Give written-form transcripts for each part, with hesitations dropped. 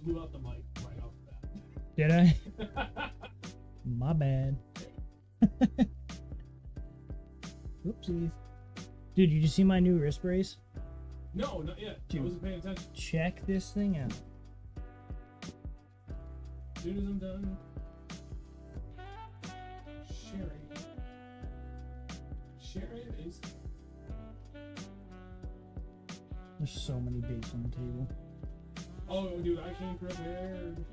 blew out the mic right off the bat. Did I? My bad. Oopsies. Dude, did you see my new wrist brace? No, not yet. Dude. I wasn't paying attention. Check this thing out. As soon as I'm done sharing is. There's so many baits on the table. Oh, dude, I came prepared.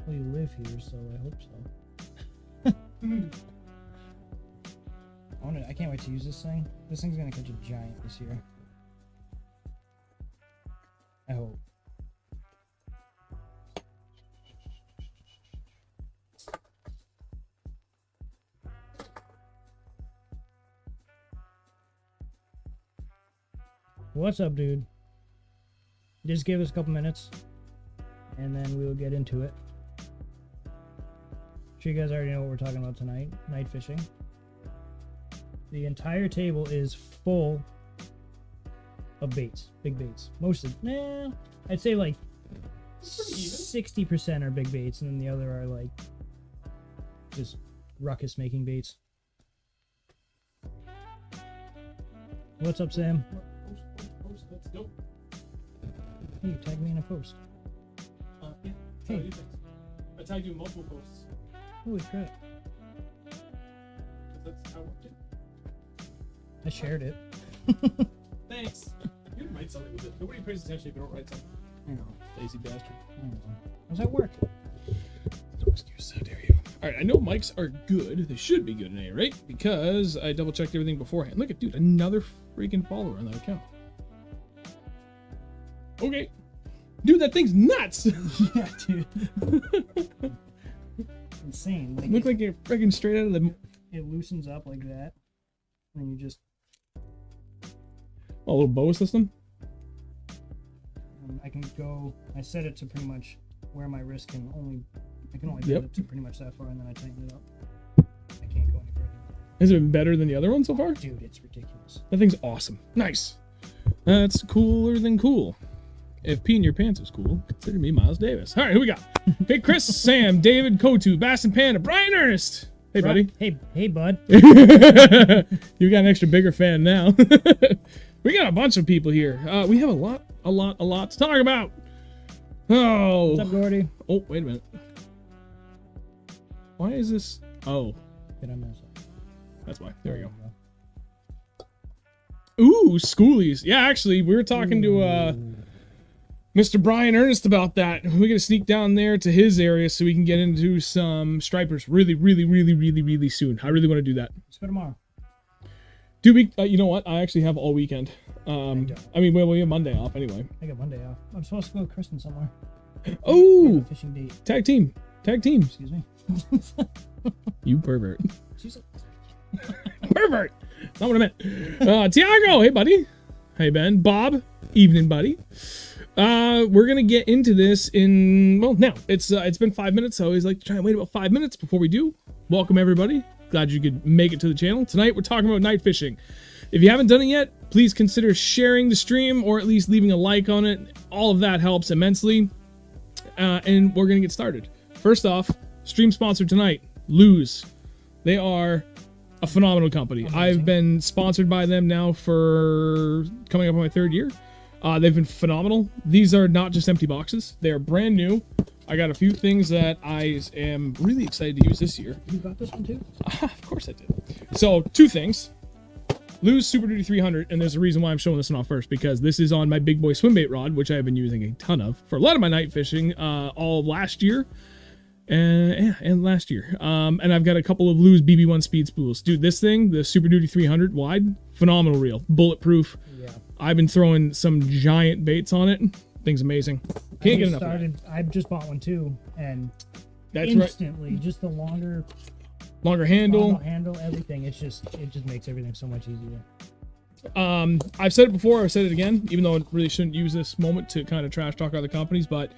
Well, you live here, so I hope so. I can't wait to use this thing. This thing's gonna catch a giant this year. I hope. What's up, dude? Just give us a couple minutes, and then we will get into it. Sure, you guys already know what we're talking about tonight. Night fishing. The entire table is full of baits, big baits. I'd say like 60% are big baits, and then the other are like just ruckus making baits. What's up, Sam? Post, let's go. Hey, you tagged me in a post. Yeah. Hey. I tagged you in multiple posts. Holy crap. That's how I worked it. I shared it. Thanks. You might something with it. Nobody pays attention if you don't write something. I know. Lazy bastard. I know. How's that work? No excuse, how dare you. Alright, I know mics are good. They should be good at any rate, because I double checked everything beforehand. Look at, dude, another freaking follower on that account. Okay. Dude, that thing's nuts! Yeah, dude. Insane. Like, Look like you're freaking straight out of the... It loosens up like that, and you just... Oh, a little bow system? I can go... I set it to pretty much where my wrist can only... I can only Yep. bend it to pretty much that far, and then I tighten it up. I can't go any further. Has it been better than the other one so far? Dude, it's ridiculous. That thing's awesome. Nice. That's cooler than cool. If peeing your pants is cool, consider me Miles Davis. All right, who we got? Hey, Chris, Sam, David, Kotu, Bass and Panda, Brian Ernest. Hey, buddy. Hey, bud. You got an extra bigger fan now. We got a bunch of people here. We have a lot to talk about. Oh. What's up, Gordy? Oh, wait a minute. Why is this? Oh, Did I mess up? that's why. There we go. Ooh, schoolies. Yeah, actually, we were talking to Mr. Brian Ernest about that. We're gonna sneak down there to his area so we can get into some stripers really soon. I really want to do that. Let's go tomorrow. Do we? You know what? I actually have all weekend. I mean, well, we have Monday off anyway. I got Monday off. I'm supposed to go with Kristen somewhere. Oh, Fishing date. tag team. Excuse me. You pervert. She's Pervert. That's not what I meant. Tiago, hey buddy. Hey Ben. Bob, evening buddy. We're gonna get into this in, well, now it's been 5 minutes. I always like to try and wait about 5 minutes before we do. Welcome everybody. Glad you could make it to the channel. Tonight we're talking about night fishing. If you haven't done it yet, please consider sharing the stream or at least leaving a like on it. All of that helps immensely. And we're gonna get started. First off, stream sponsor tonight, Lose. They are a phenomenal company. Amazing. I've been sponsored by them now for coming up on my 3rd year. They've been phenomenal. These are not just empty boxes. They are brand new. I got a few things that I am really excited to use this year. You got this one too? Of course I did. So, 2 things. Lose Super Duty 300, and there's a reason why I'm showing this one off first, because this is on my big boy swim bait rod, which I've been using a ton of for a lot of my night fishing all of last year. And last year. And I've got a couple of Lose BB1 speed spools. Dude, this thing, the Super Duty 300 wide, phenomenal reel. Bulletproof. Yeah. I've been throwing some giant baits on it. Thing's amazing. Can't get enough of that. I just bought one too, and That's instantly, right. just the longer Handle. everything. It just makes everything so much easier. I've said it before, I've said it again, even though I really shouldn't use this moment to kind of trash talk other companies, but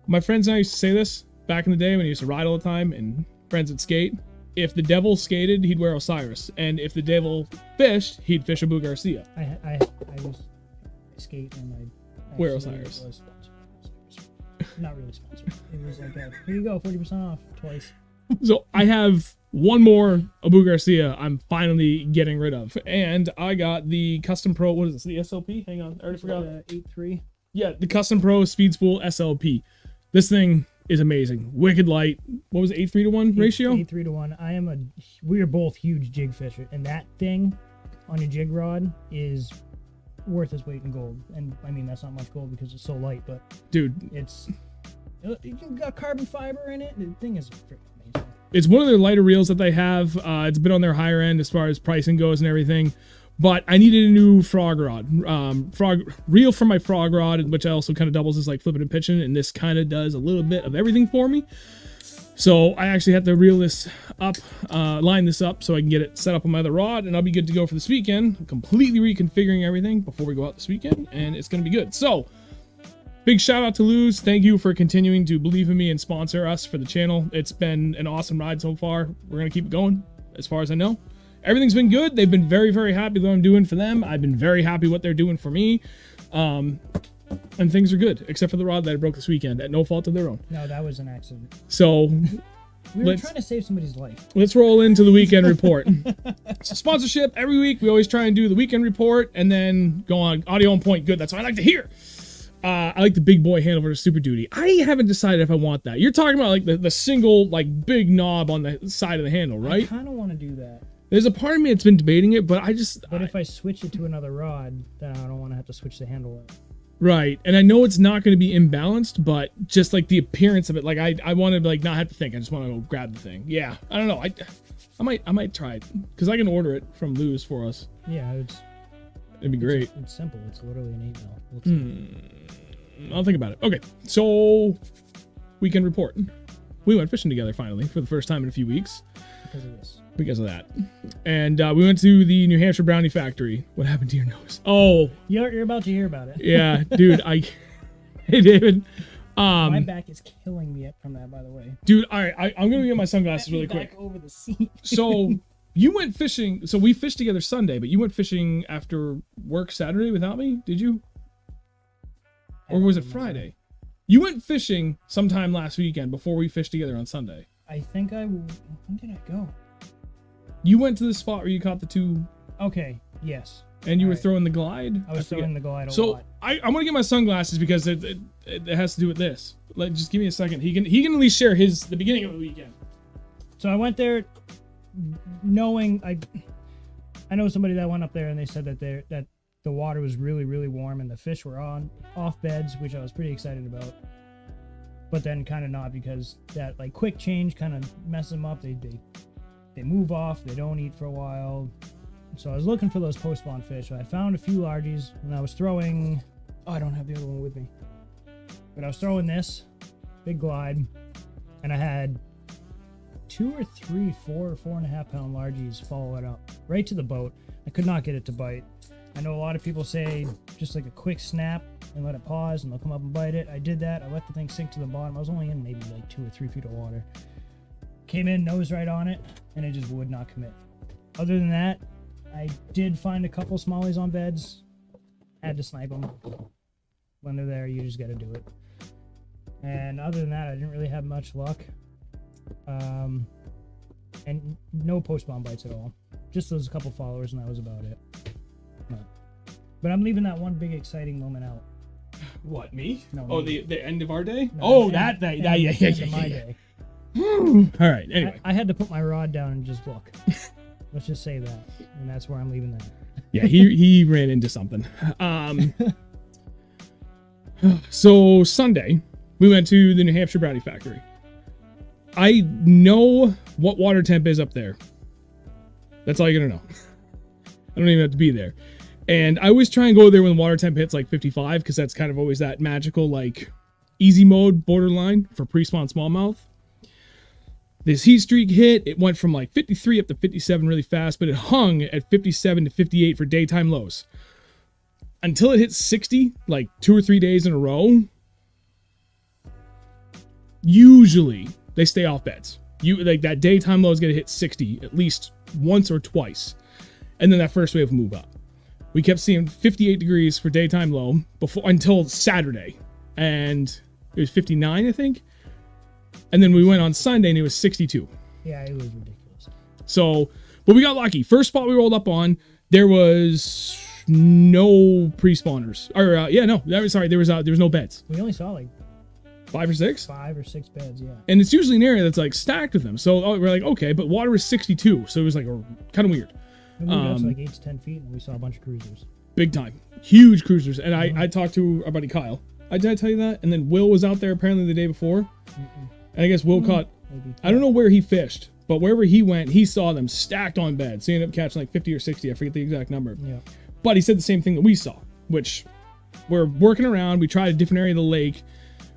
my friends and I used to say this back in the day when I used to ride all the time and friends would skate. If the devil skated, he'd wear Osiris, and if the devil fished, he'd fish Abu Garcia. I skate and I Wear actually Osiris. was sponsored by Osiris. not really sponsored. It was like, here you go, 40% off twice. So I have one more Abu Garcia I'm finally getting rid of. And I got the Custom Pro, what is this, the SLP? Hang on, I already forgot. 8.3. Yeah, the Custom Pro Speed Spool SLP. This thing is amazing. Wicked light. What was it, 8:3-to-1 ratio? 8:3-to-1. We are both huge jig fishers, and that thing on your jig rod is worth its weight in gold. And I mean, that's not much gold because it's so light, but dude, it's got carbon fiber in it. The thing is freaking amazing. It's one of their lighter reels that they have. It's been on their higher end as far as pricing goes and everything. But I needed a new frog rod, frog reel for my frog rod, which also kind of doubles as like flipping and pitching, and this kind of does a little bit of everything for me. So I actually have to reel this up, line this up so I can get it set up on my other rod, and I'll be good to go for this weekend. I'm completely reconfiguring everything before we go out this weekend, and it's going to be good. So big shout out to Luz. Thank you for continuing to believe in me and sponsor us for the channel. It's been an awesome ride so far. We're going to keep it going as far as I know. Everything's been good. They've been very, very happy with what I'm doing for them. I've been very happy what they're doing for me. And things are good, except for the rod that I broke this weekend at no fault of their own. No, that was an accident. So we were trying to save somebody's life. Let's roll into the weekend report. So sponsorship, every week we always try and do the weekend report and then go on audio on point. Good, that's what I like to hear. I like the big boy handle for the Super Duty. I haven't decided if I want that. You're talking about like the single like big knob on the side of the handle, right? I kind of want to do that. There's a part of me that's been debating it, but But if I switch it to another rod, then I don't want to have to switch the handle out. Right, and I know it's not going to be imbalanced, but just like the appearance of it, like I want to like not have to think. I just want to go grab the thing. Yeah, I don't know. I might try it because I can order it from Luz for us. Yeah, it'd be great. It's simple. It's literally an 8 mil. I'll think about it. Okay, so weekend report. We went fishing together finally for the first time in a few weeks. Because of that. And we went to the New Hampshire brownie factory. What happened to your nose? Oh, you're about to hear about it. Yeah, dude. Hey, David. My back is killing me from that, by the way. Dude, all right. I'm gonna get my sunglasses really quick. Back over the seat. So you went fishing. So we fished together Sunday, but you went fishing after work Saturday without me. Did you? Or was it Friday? You went fishing sometime last weekend before we fished together on Sunday. I think when did I go? You went to the spot where you caught the two. Okay, yes. And you were throwing the glide? I was throwing the glide a lot. So I want to get my sunglasses because it has to do with this. Just give me a second. He can at least share the beginning of the weekend. So I went there knowing I know somebody that went up there and they said that the water was really, really warm and the fish were off beds, which I was pretty excited about. But then kind of not, because that like quick change kind of messes them up. They move off, they don't eat for a while. So I was looking for those post-spawn fish. I found a few largies, and I was throwing, I don't have the other one with me, but I was throwing this big glide, and I had 2 or 3 4 or 4.5 pound largies follow it up right to the boat. I could not get it to bite. I know a lot of people say just like a quick snap and let it pause and they'll come up and bite it. I did that. I let the thing sink to the bottom. I was only in maybe like 2 or 3 feet of water. Came in, nose right on it, and it just would not commit. Other than that, I did find a couple smallies on beds. Had to snipe them. When they're there, you just got to do it. And other than that, I didn't really have much luck. And no post-spawn bites at all. Just those couple followers, and that was about it. But I'm leaving that one big exciting moment out. What, me? No. Oh, the end of our day? No, that day. Yeah. My day. All right. Anyway, I had to put my rod down and just look. Let's just say that, and that's where I'm leaving that. Yeah, he ran into something. So Sunday, we went to the New Hampshire brownie factory. I know what water temp is up there. That's all you're gonna know. I don't even have to be there. And I always try and go there when the water temp hits like 55, because that's kind of always that magical like easy mode borderline for pre-spawn smallmouth. This heat streak hit. It went from like 53 up to 57 really fast, but it hung at 57 to 58 for daytime lows. Until it hit 60, like 2 or 3 days in a row, usually they stay off beds. Like that daytime low is going to hit 60 at least once or twice. And then that first wave move up. We kept seeing 58 degrees for daytime low until Saturday. And It was 59, I think. And then we went on Sunday and it was 62. Yeah, it was ridiculous. So, but we got lucky. First spot we rolled up on, there was no pre-spawners. Or there was no beds. We only saw like 5 or 6? 5 or 6 beds, yeah. And it's usually an area that's like stacked with them. So we're like, okay, but water was 62, so it was like kind of weird. We moved up to like 8 to 10 feet, and we saw a bunch of cruisers. Big time, huge cruisers. And I talked to our buddy Kyle. Did I tell you that? And then Will was out there apparently the day before. And I guess Will caught. Maybe. I don't know where he fished, but wherever he went, he saw them stacked on beds. So he ended up catching like 50 or 60. I forget the exact number. Yeah. But he said the same thing that we saw, which we're working around. We tried a different area of the lake,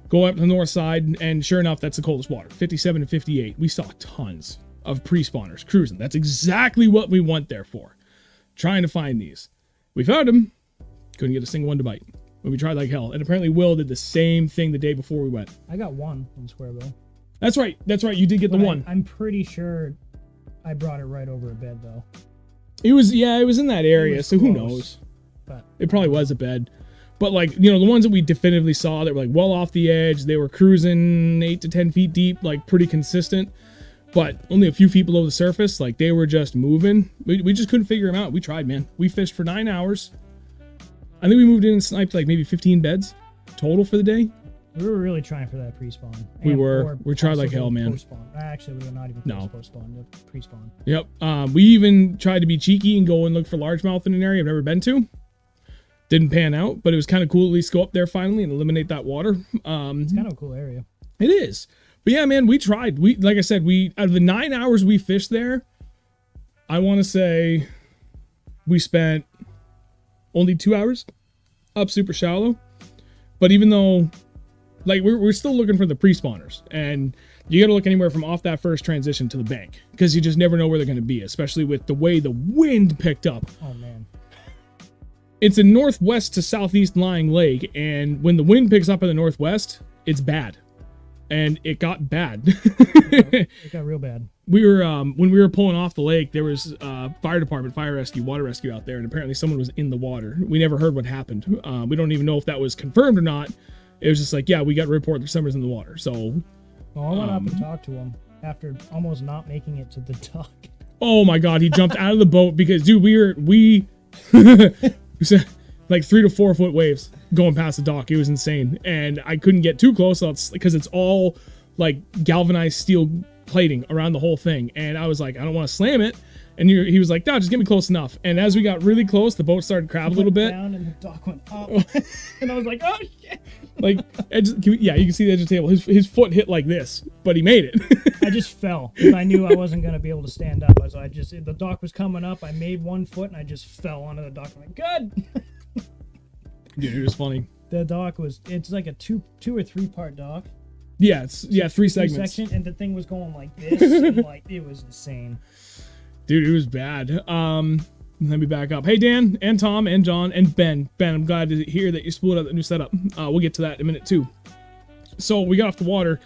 go up to the north side, and sure enough, that's the coldest water, 57 and 58. We saw tons of pre-spawners cruising. That's exactly what we went there for, trying to find these. We found them, couldn't get a single one to bite. But we tried like hell. And apparently Will did the same thing the day before we went. I got one on Squareville. That's right. You did get the one. I'm pretty sure I brought it right over a bed, though. It was in that area, so who knows? But it probably was a bed. But like, the ones that we definitively saw that were like well off the edge, they were cruising 8 to 10 feet deep, like pretty consistent, but only a few feet below the surface. Like they were just moving. We just couldn't figure them out. We tried, man. We fished for 9 hours. I think we moved in and sniped like maybe 15 beds total for the day. We were really trying for that pre-spawn. We tried like hell, man. Post-spawn. Actually, we were not even post-spawn, pre-spawn. Yep. We even tried to be cheeky and go and look for largemouth in an area I've never been to. Didn't pan out, but it was kind of cool at least go up there finally and eliminate that water. It's kind of a cool area. It is. But yeah, man, we tried. Like I said, out of the 9 hours we fished there, I want to say we spent only 2 hours up super shallow. But even though, like, we're still looking for the pre-spawners, and you got to look anywhere from off that first transition to the bank, because you just never know where they're going to be, especially with the way the wind picked up. Oh man. It's a northwest to southeast lying lake, and when the wind picks up in the northwest, it's bad. And it got bad. It got real bad. We were when we were pulling off the lake, there was fire department, fire rescue, water rescue out there, and apparently someone was in the water. We never heard what happened. We don't even know if that was confirmed or not. It was just like, yeah, we got a report that someone's in the water. So well, I went up and talked to him after almost not making it to the dock. Oh my god, he jumped out of the boat because, dude, we like 3 to 4 foot waves going past the dock. It was insane, and I couldn't get too close because it's all like galvanized steel plating around the whole thing, and I was like, I don't want to slam it, and he was like, no, just get me close enough. And as we got really close, the boat started to crab a little bit down and the dock went up. And I was like, oh shit. Like, you can see the edge of the table. His foot hit like this, but he made it. I just fell because I knew I wasn't going to be able to stand up. So the dock was coming up. I made 1 foot and I just fell onto the dock. I'm like, good. Dude, it was funny. The dock it's like a two or 3 part dock. Yeah, 3 segments. Section, and the thing was going like this, and like it was insane. Dude, it was bad. Let me back up. Hey, Dan, and Tom, and John, and Ben. Ben, I'm glad to hear that you spooled out the new setup. We'll get to that in a minute, too. So, we got off the water,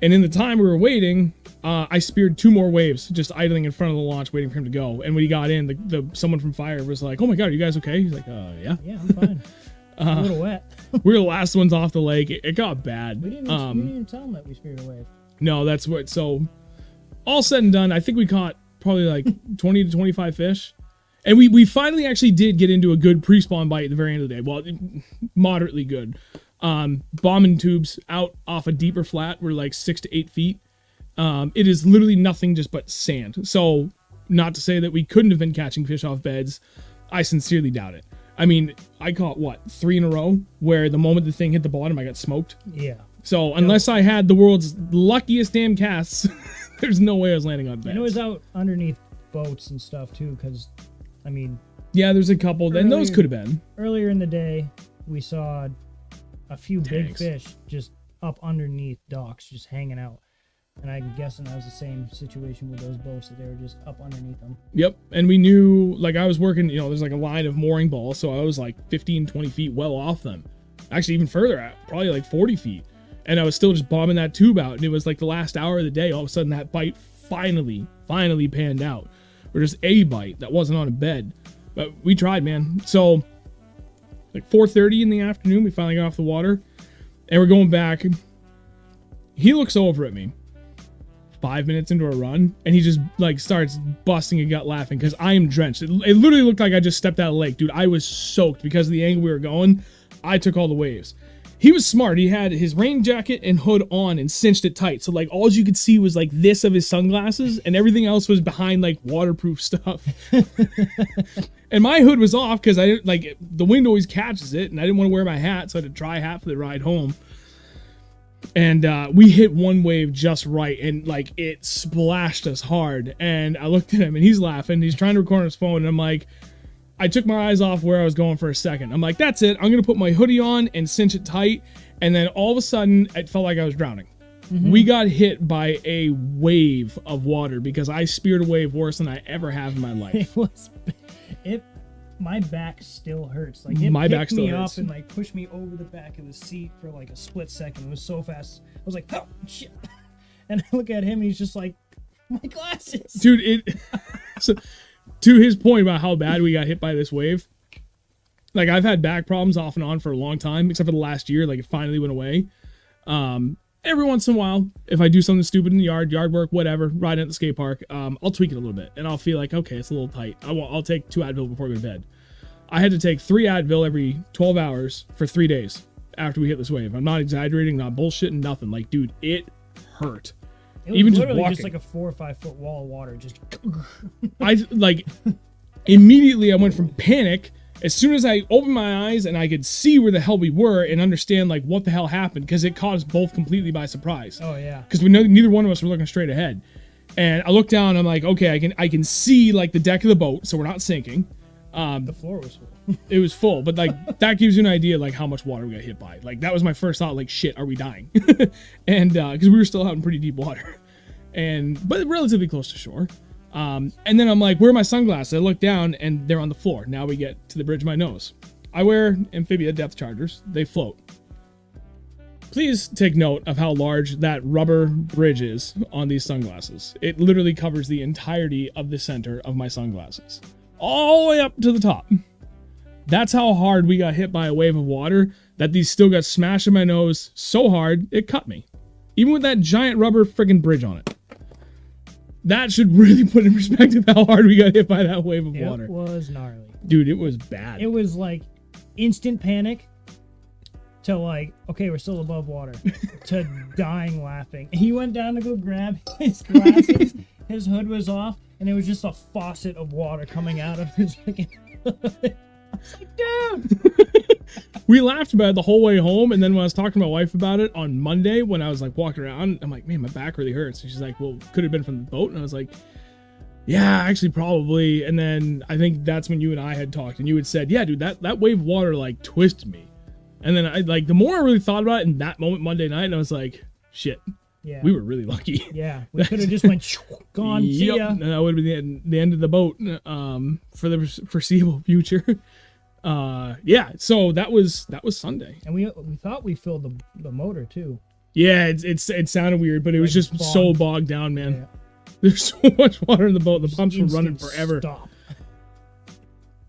and in the time we were waiting, I speared 2 more waves, just idling in front of the launch, waiting for him to go. And when he got in, someone from fire was like, oh my god, are you guys okay? He's like, yeah. Yeah, I'm fine. A little wet. We were the last ones off the lake. It got bad. We didn't even tell him that we speared a wave. No, that's what. So, all said and done, I think we caught probably like 20 to 25 fish. And we finally actually did get into a good pre-spawn bite at the very end of the day. Well, moderately good. Bombing tubes out off a deeper flat were like 6 to 8 feet. It is literally nothing just but sand. So, not to say that we couldn't have been catching fish off beds. I sincerely doubt it. I mean, I caught, 3 in a row, where the moment the thing hit the bottom, I got smoked. Yeah. So, unless I had the world's luckiest damn casts, there's no way I was landing on beds. And it was out underneath boats and stuff, too, because, I mean... Yeah, there's a couple, and those could have been. Earlier in the day, we saw a few big Tanks. fish just up underneath docks, just hanging out. And I'm guessing that was the same situation with those boats, that they were just up underneath them. Yep, and we knew, like, I was working, there's like a line of mooring balls, so I was like 15, 20 feet well off them. Actually, even further out, probably like 40 feet. And I was still just bombing that tube out, and it was like the last hour of the day, all of a sudden that bite finally panned out. Or just a bite that wasn't on a bed. But we tried, man. So, like 4:30 in the afternoon, we finally got off the water. And we're going back. He looks over at me 5 minutes into a run, and he just like starts busting a gut laughing because I am drenched. It literally looked like I just stepped out of the lake. Dude, I was soaked because of the angle we were going. I took all the waves. He was smart. He had his rain jacket and hood on and cinched it tight. So like all you could see was like this of his sunglasses, and everything else was behind like waterproof stuff. And my hood was off because I didn't like the wind always catches it, and I didn't want to wear my hat, so I had a dry hat for the ride home. And we hit one wave just right, and like it splashed us hard. And I looked at him, and he's laughing. He's trying to record on his phone, and I'm like, I took my eyes off where I was going for a second. I'm like, that's it. I'm gonna put my hoodie on and cinch it tight. And then all of a sudden, it felt like I was drowning. Mm-hmm. We got hit by a wave of water because I speared a wave worse than I ever have in my life. My back still hurts. Like it my picked back still me hurts. Up and like pushed me over the back of the seat for like a split second. It was so fast. I was like, oh shit. And I look at him and he's just like, my glasses. Dude, so to his point about how bad we got hit by this wave, like I've had back problems off and on for a long time, except for the last year, like it finally went away. Every once in a while, if I do something stupid in the yard work, whatever, riding at the skate park, I'll tweak it a little bit, and I'll feel like, okay, it's a little tight. I'll take 2 Advil before I go to bed. I had to take 3 Advil every 12 hours for 3 days after we hit this wave. I'm not exaggerating, not bullshitting, nothing. Like, dude, it hurt. It was even literally just like a 4 or 5 foot wall of water. Just I like immediately I went from panic. As soon as I opened my eyes and I could see where the hell we were and understand like what the hell happened, because it caught us both completely by surprise. Oh yeah. Because we know neither one of us were looking straight ahead. And I looked down. I'm like, okay, I can see like the deck of the boat, so we're not sinking. The floor was full. It was full, but like that gives you an idea like how much water we got hit by. Like that was my first thought. Like shit, are we dying? And because we were still out in pretty deep water, but relatively close to shore. And then I'm like, where are my sunglasses? I look down and they're on the floor. Now we get to the bridge of my nose. I wear Amphibia depth chargers. They float. Please take note of how large that rubber bridge is on these sunglasses. It literally covers the entirety of the center of my sunglasses. All the way up to the top. That's how hard we got hit by a wave of water, that these still got smashed in my nose so hard, it cut me. Even with that giant rubber friggin' bridge on it. That should really put in perspective how hard we got hit by that wave of water. It was gnarly. Dude, it was bad. It was like instant panic to like, okay, we're still above water, to dying laughing. He went down to go grab his glasses. His hood was off, and it was just a faucet of water coming out of his freaking hood. I was like, dude! We laughed about it the whole way home, and then when I was talking to my wife about it on Monday, when I was like walking around, I'm like, man, my back really hurts. And she's like, well, could have been from the boat. And I was like, yeah, actually probably. And then I think that's when you and I had talked, and you had said, yeah, dude, that wave of water like twisted me. And then I like the more I really thought about it in that moment Monday night, and I was like, shit. Yeah. We were really lucky. Yeah. We could have just went gone. See ya. And that would have been the end of the boat for the foreseeable future. Yeah, so that was Sunday. And we thought we filled the motor too. Yeah, it sounded weird, but it was just so bogged down, man. Yeah. There's so much water in the boat. The pumps were running forever. Stop.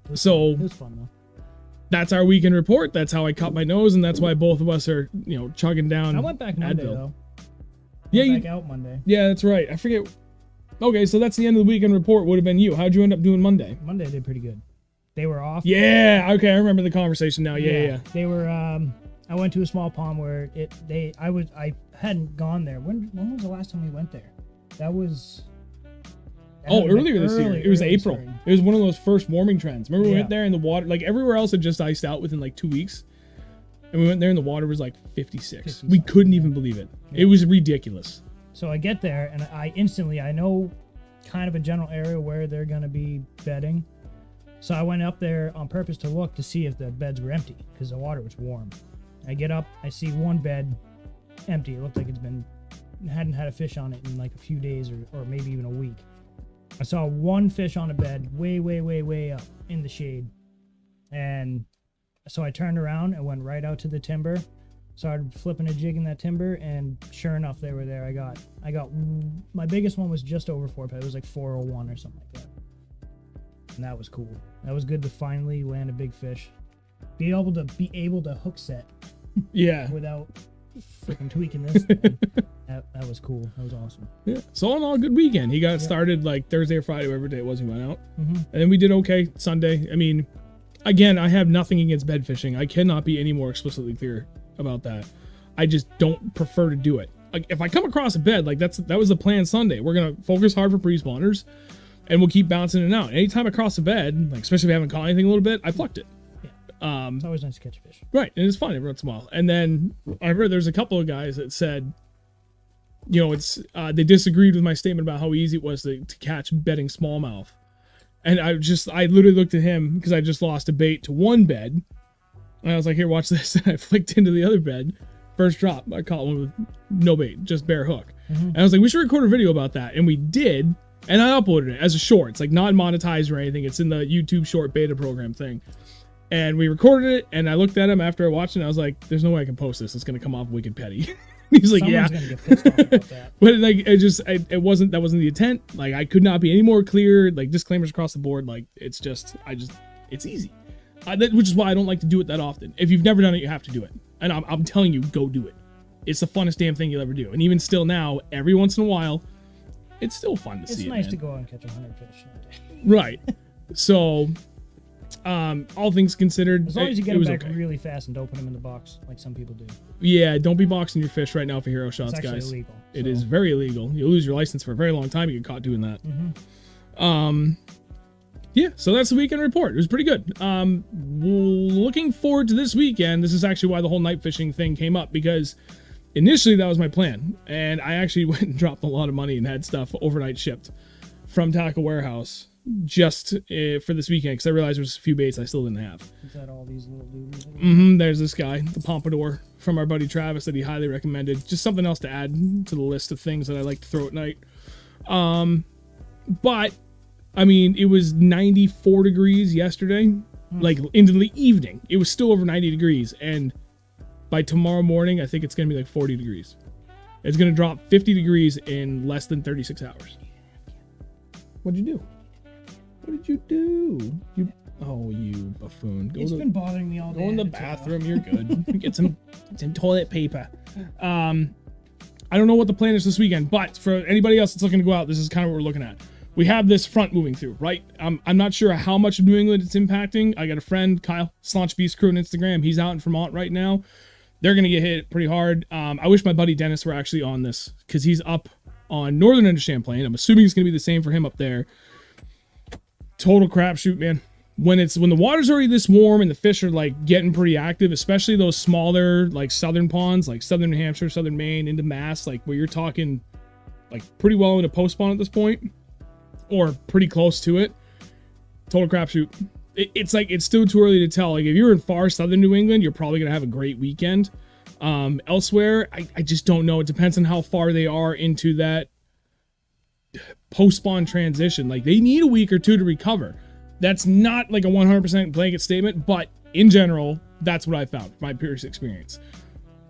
It was fun though. That's our weekend report. That's how I cut my nose, and that's why both of us are, chugging down. I went back Monday Advil. though. Back out Monday. Yeah, that's right. I forget. Okay, so that's the end of the weekend report. Would have been you. How'd you end up doing Monday? Monday I did pretty good. They were off. Yeah. Okay, I remember the conversation now. Yeah. They were. I went to a small pond where I hadn't gone there. When was the last time we went there? That was. Earlier this year. It was April. Spring. It was one of those first warming trends. Remember we Yeah. went there and the water, like everywhere else had just iced out within like 2 weeks. And we went there and the water was like 56. We couldn't even believe it. Yeah. It was ridiculous. So I get there and I know kind of a general area where they're going to be bedding. So I went up there on purpose to look to see if the beds were empty because the water was warm. I get up, I see one bed empty. It looked like hadn't had a fish on it in like a few days or maybe even a week. I saw one fish on a bed way up in the shade. And so I turned around and went right out to the timber, started flipping a jig in that timber, and sure enough, they were there. I got my biggest one was just over 4 pounds. It was like 401 or something like that. And that was cool. That was good to finally land a big fish. Be able to hook set. Yeah. Without freaking tweaking this thing. That was cool. That was awesome. Yeah. So all in all, good weekend. He got started like Thursday or Friday, whatever day it was he went out. Mm-hmm. And then we did okay Sunday. I mean, again, I have nothing against bed fishing. I cannot be any more explicitly clear about that. I just don't prefer to do it. Like if I come across a bed, like that was the plan Sunday. We're gonna focus hard for pre-spawners, and we'll keep bouncing in and out. Anytime I cross a bed, like especially if I haven't caught anything a little bit, I plucked it. Yeah. It's always nice to catch a fish. Right, and it's fun every once in a while. And then I heard there's a couple of guys that said, you know, it's they disagreed with my statement about how easy it was to catch bedding smallmouth. And I literally looked at him because I just lost a bait to one bed. And I was like, here, watch this. And I flicked into the other bed. First drop, I caught one with no bait, just bare hook. Mm-hmm. And I was like, we should record a video about that. And we did. And I uploaded it as a short. It's like not monetized or anything. It's in the YouTube short beta program thing. And we recorded it. And I looked at him after I watched it. And I was like, there's no way I can post this. It's going to come off wicked petty. He's like, Someone's gonna get pissed off about that. But like, that wasn't the intent. Like I could not be any more clear. Like disclaimers across the board. Like it's easy. Which is why I don't like to do it that often. If you've never done it, you have to do it. And I'm telling you, go do it. It's the funnest damn thing you'll ever do. And even still now, every once in a while, it's still fun to see. It's nice to go out and catch 100 fish in a day. Right. So, all things considered, as long as you get them back okay. really fast and don't put them in the box like some people do. Yeah, don't be boxing your fish right now for hero shots, it's guys. Illegal, It is very illegal. You'll lose your license for a very long time. You get caught doing that. Mm-hmm. Yeah, so that's the weekend report. It was pretty good. Looking forward to this weekend. This is actually why the whole night fishing thing came up, because initially that was my plan. And I actually went and dropped a lot of money and had stuff overnight shipped from Tackle Warehouse just for this weekend, because I realized there was a few baits I still didn't have. Is that all these little dudes? There's this guy, the Pompadour, from our buddy Travis that he highly recommended. Just something else to add to the list of things that I like to throw at night. But I mean, it was 94 degrees yesterday, like into the evening. It was still over 90 degrees. And by tomorrow morning, I think it's going to be like 40 degrees. It's going to drop 50 degrees in less than 36 hours. What'd you do? What did you do? You buffoon. It's been bothering me all day. Go in the bathroom. You're good. Get some toilet paper. I don't know what the plan is this weekend, but for anybody else that's looking to go out, this is kind of what we're looking at. We have this front moving through, right? I'm not sure how much of New England it's impacting. I got a friend, Kyle, Slaunch Beast Crew on Instagram. He's out in Vermont right now. They're going to get hit pretty hard. I wish my buddy Dennis were actually on this, because he's up on northern end of Champlain. I'm assuming it's going to be the same for him up there. Total crapshoot, man. When the water's already this warm and the fish are like getting pretty active, especially those smaller like southern ponds, like southern New Hampshire, southern Maine, into Mass, like where you're talking like pretty well into post spawn at this point, or pretty close to it. Total crapshoot. It's like, it's still too early to tell. Like if you're in far southern New England, you're probably gonna have a great weekend. Elsewhere, I just don't know. It depends on how far they are into that post-spawn transition. Like they need a week or two to recover. That's not like a 100% blanket statement, but in general, that's what I found from my previous experience.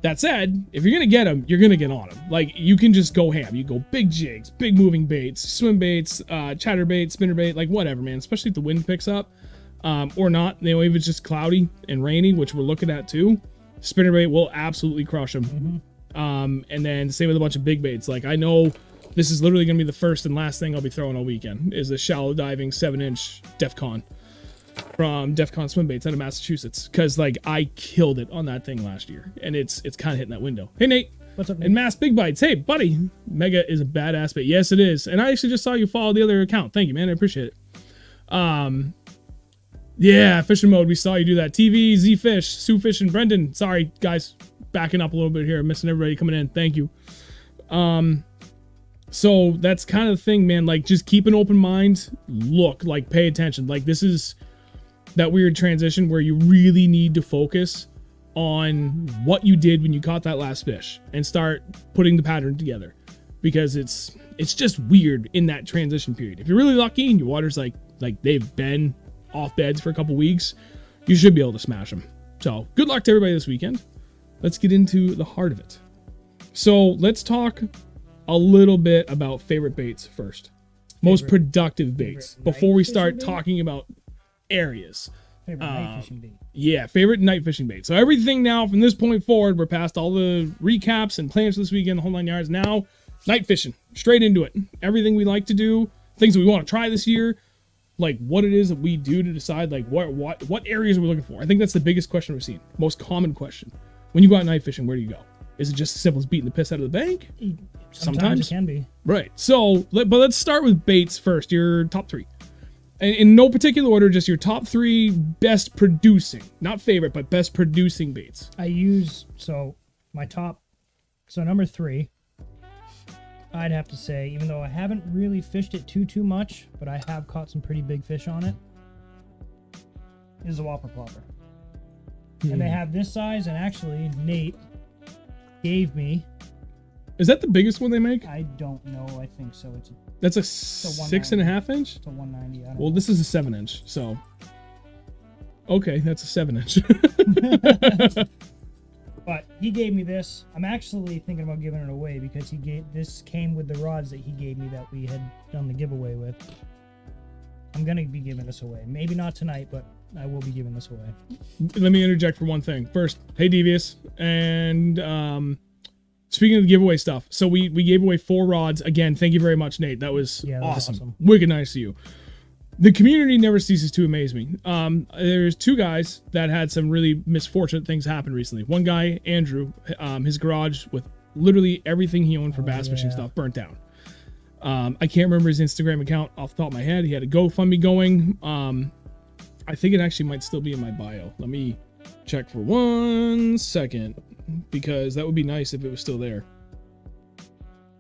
That said, if you're gonna get them, you're gonna get on them. Like you can just go ham. You go big jigs, big moving baits, swim baits, chatter bait, spinner bait, like whatever, man. Especially if the wind picks up, or not. You know, if it's just cloudy and rainy, which we're looking at too, spinner bait will absolutely crush them. And then same with a bunch of big baits. Like I know this is literally gonna be the first and last thing I'll be throwing all weekend is a shallow diving 7-inch DEFCON from DEFCON Swim Baits out of Massachusetts, because like I killed it on that thing last year, and it's kind of hitting that window. Hey Nate, what's up, Nate? And Mass Big Bites. Hey buddy, Mega is a badass bait. Yes, it is. And I actually just saw you follow the other account. Thank you, man. I appreciate it. Yeah, fishing mode. We saw you do that. TV, Z Fish, Sue Fish, and Brendan. Sorry guys, backing up a little bit here. Missing everybody coming in. Thank you. So that's kind of the thing, man. Like just keep an open mind. Look, like pay attention. Like this is that weird transition where you really need to focus on what you did when you caught that last fish and start putting the pattern together, because it's just weird in that transition period. If you're really lucky and your water's like they've been off beds for a couple weeks, you should be able to smash them. So good luck to everybody this weekend. Let's get into the heart of it. So let's talk a little bit about favorite baits first. Most productive baits before we start talking about areas. Favorite night fishing bait. Yeah, favorite night fishing bait. So everything now from this point forward, we're past all the recaps and plans for this weekend, the whole 9 yards. Now, night fishing, straight into it. Everything we like to do, things that we want to try this year, like what it is that we do to decide like what areas are we looking for. I think that's the biggest question we're seeing, most common question. When you go out night fishing, where do you go? Is it just as simple as beating the piss out of the bank? Sometimes it can be. Right. So, but let's start with baits first. Your top 3. In no particular order, just your top 3 best producing, not favorite, but best producing baits. I use, my top, number 3, I'd have to say, even though I haven't really fished it too much, but I have caught some pretty big fish on it, is a whopper plopper. And they have this size, and actually, Nate gave me. Is that the biggest one they make? I don't know. I think so. That's a 6.5 inch? It's a 190. Well, this is a 7 inch, so. Okay, that's a 7 inch. But he gave me this. I'm actually thinking about giving it away because this came with the rods that he gave me that we had done the giveaway with. I'm gonna be giving this away. Maybe not tonight, but I will be giving this away. Let me interject for one thing. First, hey Devious, and speaking of the giveaway stuff, so we gave away 4 rods. Again, thank you very much, Nate. That was awesome. Wicked nice of you. The community never ceases to amaze me. There's 2 guys that had some really misfortunate things happen recently. One guy, Andrew, his garage with literally everything he owned for bass fishing stuff burnt down. I can't remember his Instagram account off the top of my head. He had a GoFundMe going. I think it actually might still be in my bio. Let me check for 1 second, because that would be nice if it was still there.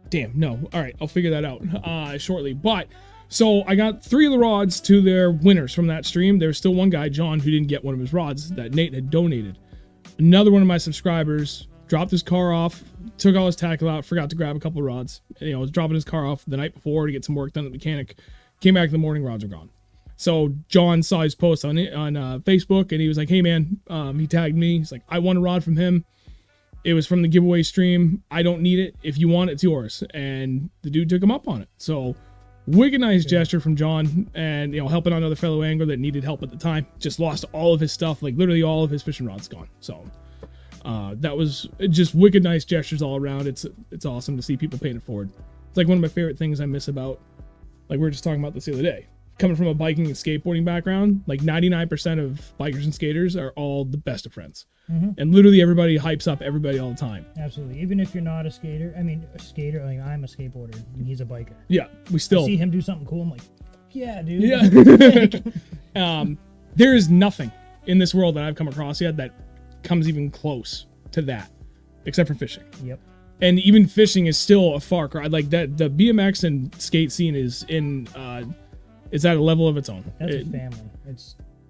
Damn, no. All right, I'll figure that out shortly. But so I got 3 of the rods to their winners from that stream. There's still one guy, John, who didn't get one of his rods that Nate had donated. Another one of my subscribers dropped his car off, took all his tackle out, forgot to grab a couple of rods. And, was dropping his car off the night before to get some work done at the mechanic. Came back in the morning, rods are gone. So John saw his post on Facebook, and he was like, hey man, he tagged me. He's like, I won a rod from him. It was from the giveaway stream. I don't need it. If you want it, it's yours. And the dude took him up on it. So wicked nice gesture from John, and helping out another fellow angler that needed help at the time. Just lost all of his stuff, like literally all of his fishing rods gone. So that was just wicked nice gestures all around. It's awesome to see people paying it forward. It's like one of my favorite things I miss about, like we were just talking about this the other day. Coming from a biking and skateboarding background, like 99% of bikers and skaters are all the best of friends. Mm-hmm. And literally everybody hypes up everybody all the time. Absolutely. Even if you're not a skater, a skater, like I'm a skateboarder and he's a biker. Yeah, we still I see him do something cool. I'm like, yeah, dude. Yeah. There is nothing in this world that I've come across yet that comes even close to that, except for fishing. Yep. And even fishing is still a far cry. Like that, the BMX and skate scene is it's at a level of its own. That's a family.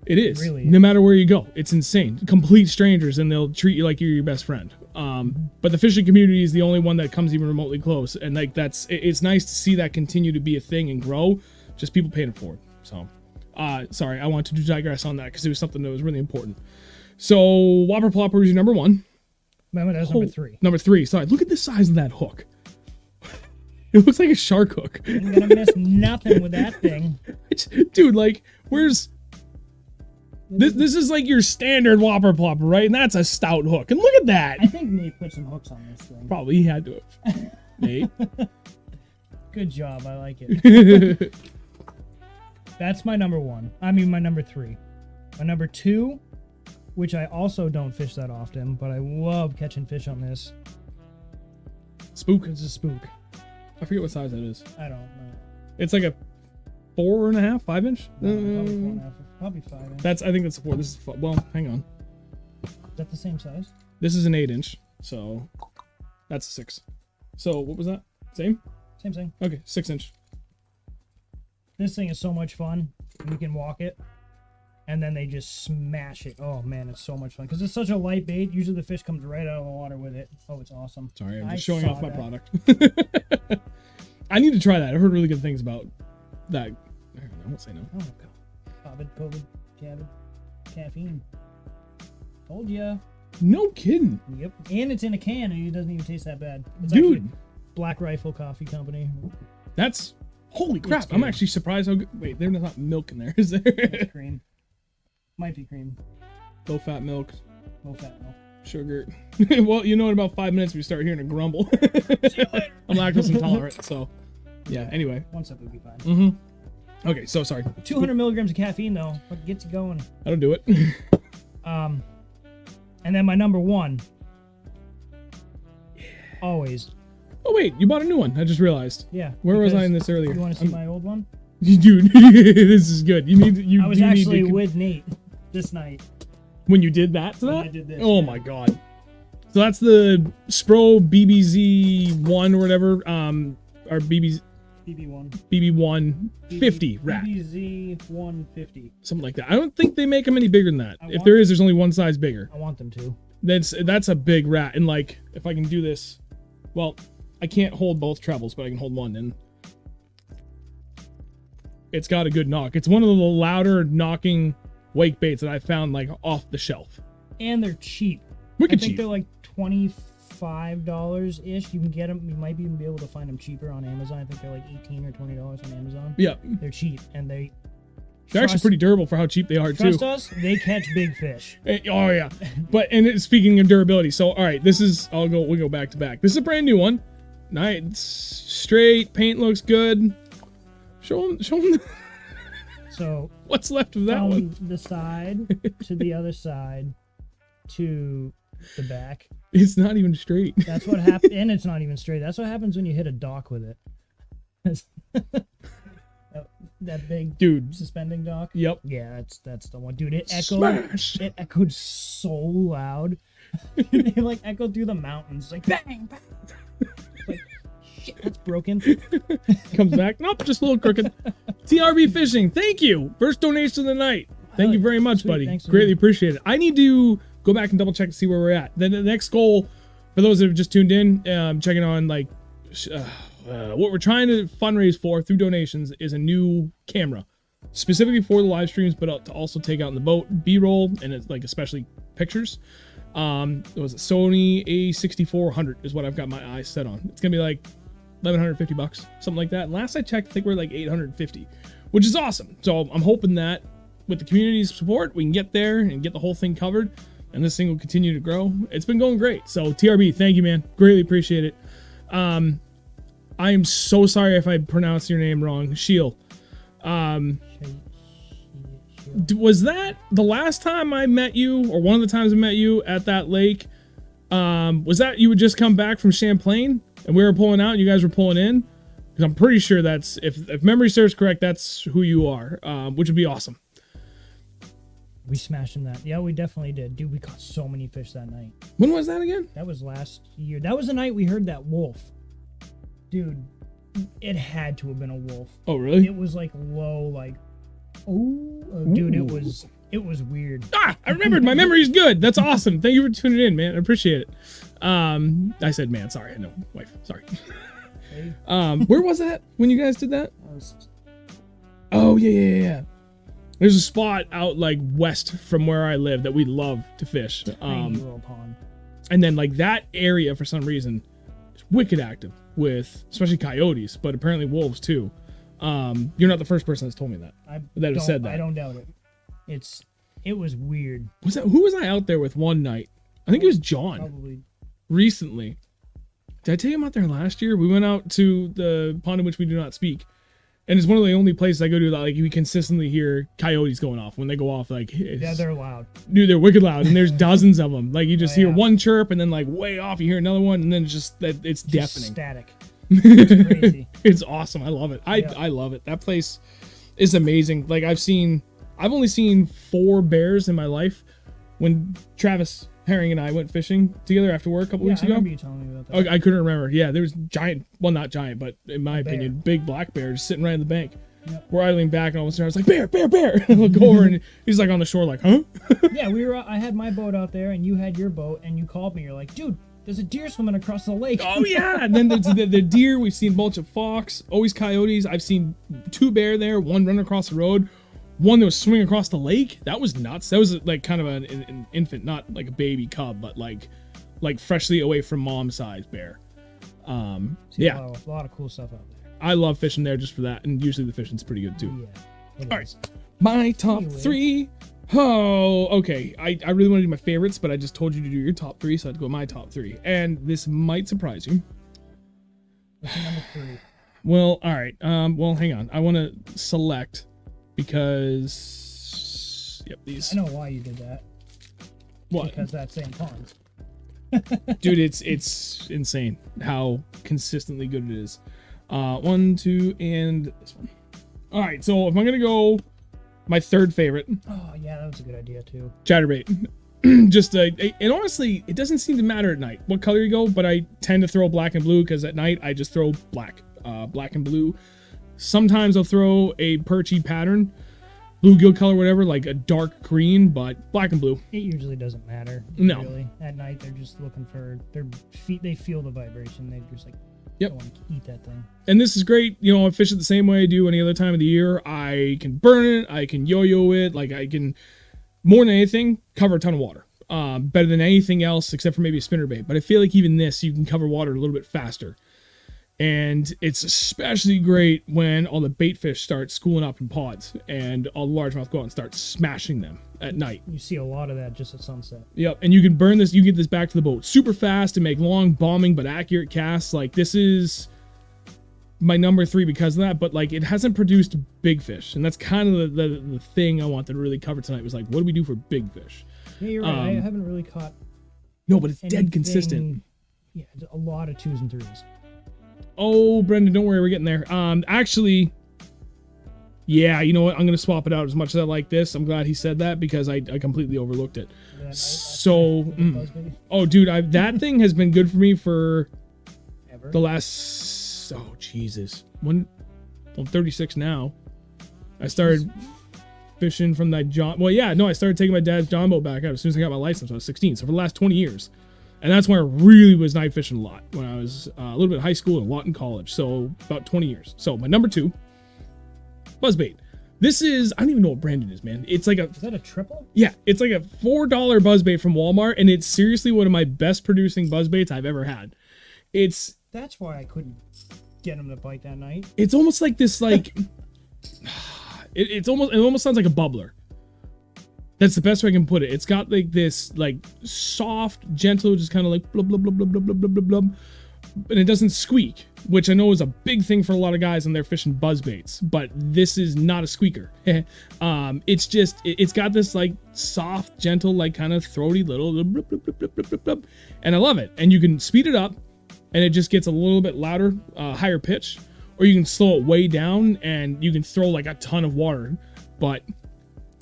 It is. Really no matter where you go. It's insane. Complete strangers, and they'll treat you like you're your best friend. But the fishing community is the only one that comes even remotely close. And like it's nice to see that continue to be a thing and grow. Just people paying it forward. So, sorry, I wanted to digress on that because it was something that was really important. So, Whopper Plopper is your number 1. Remember, that was number 3. Number 3. Sorry, look at the size of that hook. It looks like a shark hook. I'm gonna miss nothing with that thing. Dude, like, where's... This is like your standard Whopper Plopper, right? And that's a stout hook. And look at that. I think Nate put some hooks on this thing. Probably he had to have. Nate. Good job. I like it. That's my number 1. My number 3. My number 2, which I also don't fish that often, but I love catching fish on this. Spook. It's a spook. I forget what size that is. I don't know. It's like a 4.5, 5 inch? Probably 5 inch. I think that's a 4. This is well, hang on. Is that the same size? This is an 8 inch, so that's a 6. So what was that? Same? Same thing. Okay, 6 inch. This thing is so much fun. You can walk it, and then they just smash it. Oh man, it's so much fun because it's such a light bait. Usually the fish comes right out of the water with it. Oh, it's awesome. Sorry, I'm just showing off my product. I need to try that. I've heard really good things about that. I won't say no. Oh god. COVID, caffeine. Told ya. No kidding. Yep. And it's in a can, and it doesn't even taste that bad. It's Dude. actually Black Rifle Coffee Company. That's holy crap! I'm actually surprised how good. Wait, there's not milk in there, is there? It's cream. Might be cream. Low fat milk, Low fat milk. sugar. Well, you know, in about 5 minutes we start hearing a grumble. I'm lactose intolerant, so yeah. Anyway. 1 sip would be fine. Mm-hmm. Okay, so sorry. 200 milligrams of caffeine though. What gets you going? I don't do it. And then my number 1. Always. Oh wait, you bought a new one. I just realized. Yeah. Where was I because in this earlier? You want to see my old one? Dude, this is good. You need you. I was you actually need to, with Nate this night. when you did that. To When that? I did this, Oh yeah. my god. So that's the Spro BBZ1 or whatever. Or BB1. BB1 50 rack. BBZ 150. Something like that. I don't think they make them any bigger than that. I If want- there is, there's only one size bigger. I want them to. That's a big rat. And like, if I can do this, well, I can't hold both trebles, but I can hold one, and it's got a good knock. It's one of the louder knocking wake baits that I found like off the shelf. And they're cheap. Wicked I think cheap. they're like $25 ish. You can get them. You might even be able to find them cheaper on Amazon. I think they're like $18 or $20 on Amazon. Yeah, They're cheap and they're actually pretty durable for how cheap they are too. Trust us, they catch big fish. Oh yeah, speaking of durability, so all right, we'll go back to back. This is a brand new one. Nice, straight paint looks good. Show them So what's left of that from one. the side to the other side to the back. It's not even straight. That's what happened, and it's not even straight. That's what happens when you hit a dock with it. That big Dude. suspending dock. Yep. Yeah, that's the one, dude. It echoed. Smash! It echoed so loud. It like echoed through the mountains, like bang, bang. Like shit, that's broken. Comes back. Nope, just a little crooked. TRB Fishing, thank you. First donation of the night. Thank you very much, Sweet, buddy. thanks, Greatly dude. appreciate it. I need to go back and double check to see where we're at. Then the next goal, for those that have just tuned in, checking on like what we're trying to fundraise for through donations is a new camera, specifically for the live streams, but to also take out in the boat, B-roll, and it's like especially pictures. It was a Sony A6400 is what I've got my eyes set on. It's gonna be like $1,150, something like that. And last I checked, I think we're like 850, which is awesome. So I'm hoping that with the community's support, we can get there and get the whole thing covered, and this thing will continue to grow. It's been going great. So TRB, thank you, man. Greatly appreciate it. I am so sorry if I pronounced your name wrong, Sheil. Was that the last time I met you, or one of the times I met you at that lake? Was that you would just come back from Champlain and we were pulling out and you guys were pulling in? Because I'm pretty sure that's, if memory serves correct, that's who you are, which would be awesome. We smashed him that. Yeah, we definitely did. Dude, we caught so many fish that night. When was that again? That was last year. That was the night we heard that wolf. Dude, it had to have been a wolf. Oh, really? It was like low, like, dude, it was weird. Ah, I remembered. My memory's good. That's awesome. Thank you for tuning in, man. I appreciate it. I said, man, sorry. I know, wife. Sorry. Hey, Where was that when you guys did that? that was- Oh, yeah. There's a spot out like west from where I live that we love to fish. tiny little pond. And then like that area for some reason is wicked active with especially coyotes, but apparently wolves too. You're not the first person that's told me that. That have said that. I don't doubt it. It was weird. Who was I out there with one night? I think it was John Probably. recently. Did I take him out there last year? We went out to the pond in which we do not speak. And it's one of the only places I go to that like we consistently hear coyotes going off. When they go off, like Yeah, they're loud. dude, they're wicked loud, and there's dozens of them. Like you just hear yeah. one chirp, and then like way off you hear another one, and then it's Just deafening. static. It's crazy. It's awesome. I love it. I love it. That place is amazing. Like I've only seen 4 bears in my life. When Travis Herring and I went fishing together after work a couple Yeah, weeks I ago. remember you telling me about that. I couldn't remember. Yeah, there was giant, well, not giant, but in my bear. opinion, big black bears sitting right in the bank. Yep. We're idling back, and all of a sudden I was like, bear. And I look over, and he's like on the shore, like, huh? Yeah, I had my boat out there, and you had your boat, and you called me. You're like, dude, there's a deer swimming across the lake. Oh, yeah. And then there's the deer. We've seen a bunch of fox, always coyotes. I've seen 2 bear there, one running across the road, one that was swimming across the lake. That was nuts. That was like kind of an infant, not like a baby cub, but like freshly away from mom size bear. Yeah. A lot of cool stuff out there. I love fishing there just for that, and usually the fishing's pretty good too. Yeah. All right, my top Anyway. 3 Oh, okay. I really want to do my favorites, but I just told you to do your top 3, so I had to go with my top 3. And this might surprise you. What's your number 3? Well, all right. Well, hang on. I want to select because yep, these. I know why you did that. What? Because that's St. Pons. Dude, it's insane how consistently good it is. 1, 2, and this one. All right, so if I'm gonna go, my third favorite. Oh yeah, that was a good idea too. Chatterbait. Just and honestly, it doesn't seem to matter at night what color you go, but I tend to throw black and blue because at night I just throw black and blue. Sometimes I'll throw a perchy pattern, bluegill color, whatever, like a dark green, but black and blue. It usually doesn't matter. No. Really. At night they're just looking for their feet. They feel the vibration. They just like Yep. don't want to eat that thing. And this is great. You know, I fish it the same way I do any other time of the year. I can burn it. I can yo-yo it. Like I can, more than anything, cover a ton of water. Better than anything else except for maybe a spinnerbait. But I feel like even this, you can cover water a little bit faster. And it's especially great when all the bait fish start schooling up in pods and all the largemouth go out and start smashing them at night. You see a lot of that just at sunset. Yep, and you can burn this, you get this back to the boat super fast and make long bombing but accurate casts. Like this is my number 3 because of that, but like it hasn't produced big fish. And that's kind of the thing I wanted to really cover tonight was like, what do we do for big fish? Yeah, you're right. I haven't really caught. No, but it's anything, dead consistent. Yeah, a lot of 2s and 3s. Oh, Brendan, don't worry, we're getting there. Actually, yeah, you know what? I'm gonna swap it out. As much as I like this, I'm glad he said that because I completely overlooked it. Oh, dude, that thing has been good for me for Ever? the last. Oh, Jesus, I'm 36 now. I started fishing from that John. Well, yeah, no, I started taking my dad's John boat back out as soon as I got my license when I was 16. So for the last 20 years. And that's when I really was night fishing a lot, when I was a little bit of high school and a lot in college. So about 20 years. So my number 2, buzzbait. This is, I don't even know what brand it is, man. It's like Is that a triple? yeah, it's like a $4 buzzbait from Walmart. And it's seriously one of my best producing buzzbaits I've ever had. That's why I couldn't get him to bite that night. It's almost like this, like, it almost sounds like a bubbler. That's the best way I can put it. It's got like this like soft, gentle, just kind of like blub, blub, blub, blub, blub, blub, blub, blub, blub. And it doesn't squeak, which I know is a big thing for a lot of guys when they're fishing buzzbaits, but this is not a squeaker. It's just, it's got this like soft, gentle, like kind of throaty little blub, blub, blub, blub, blub, blub, blub. And I love it. And you can speed it up and it just gets a little bit louder, higher pitch, or you can slow it way down and you can throw like a ton of water, but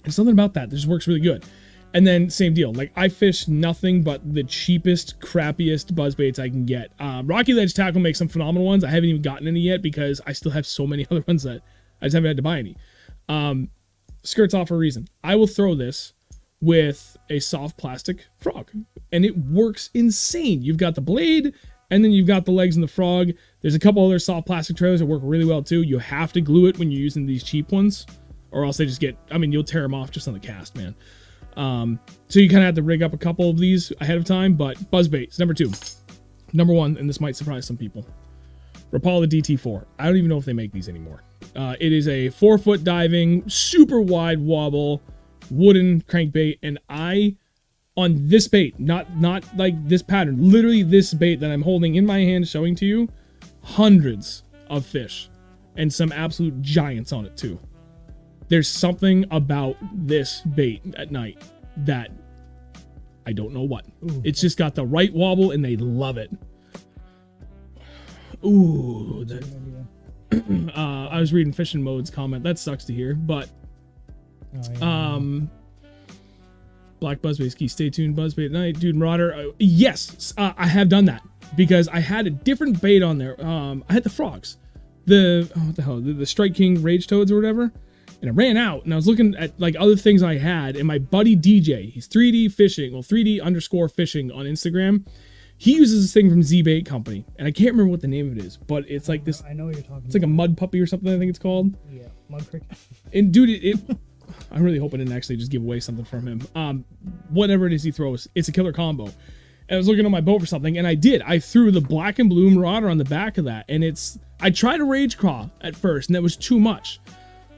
there's something about that just works really good. And then same deal. Like I fish nothing but the cheapest, crappiest buzzbaits I can get. Rocky Ledge Tackle makes some phenomenal ones. I haven't even gotten any yet because I still have so many other ones that I just haven't had to buy any. Skirts off for a reason. I will throw this with a soft plastic frog and it works insane. You've got the blade and then you've got the legs and the frog. There's a couple other soft plastic trailers that work really well too. You have to glue it when you're using these cheap ones, or else they just get, I mean, you'll tear them off just on the cast, man. So you kind of have to rig up a couple of these ahead of time, but buzzbaits, number 2. Number 1, and this might surprise some people, Rapala DT4. I don't even know if they make these anymore. It is a 4-foot diving, super wide wobble, wooden crankbait, and on this bait, not like this pattern, literally this bait that I'm holding in my hand showing to you, hundreds of fish, and some absolute giants on it too. There's something about this bait at night that I don't know what. Ooh. It's just got the right wobble and they love it. Ooh. I was reading Fishing Mode's comment. That sucks to hear, but Black Buzzbait Ski. Stay tuned, Buzzbait at night. Dude, Marauder. Yes, I have done that because I had a different bait on there. I had the frogs. What the hell? The Strike King Rage Toads or whatever. And I ran out and I was looking at like other things I had, and my buddy DJ, he's 3D fishing, well 3D_fishing on Instagram. He uses this thing from Z Bait Company, and I can't remember what the name of it is, but it's like this. I know what you're talking. It's like a mud puppy or something, I think it's called. Yeah, mud cricket. And dude, I'm really hoping I didn't actually just give away something from him. Whatever it is he throws, it's a killer combo. And I was looking on my boat for something, and I did. I threw the black and blue Marauder on the back of that, and I tried a rage craw at first, and that was too much.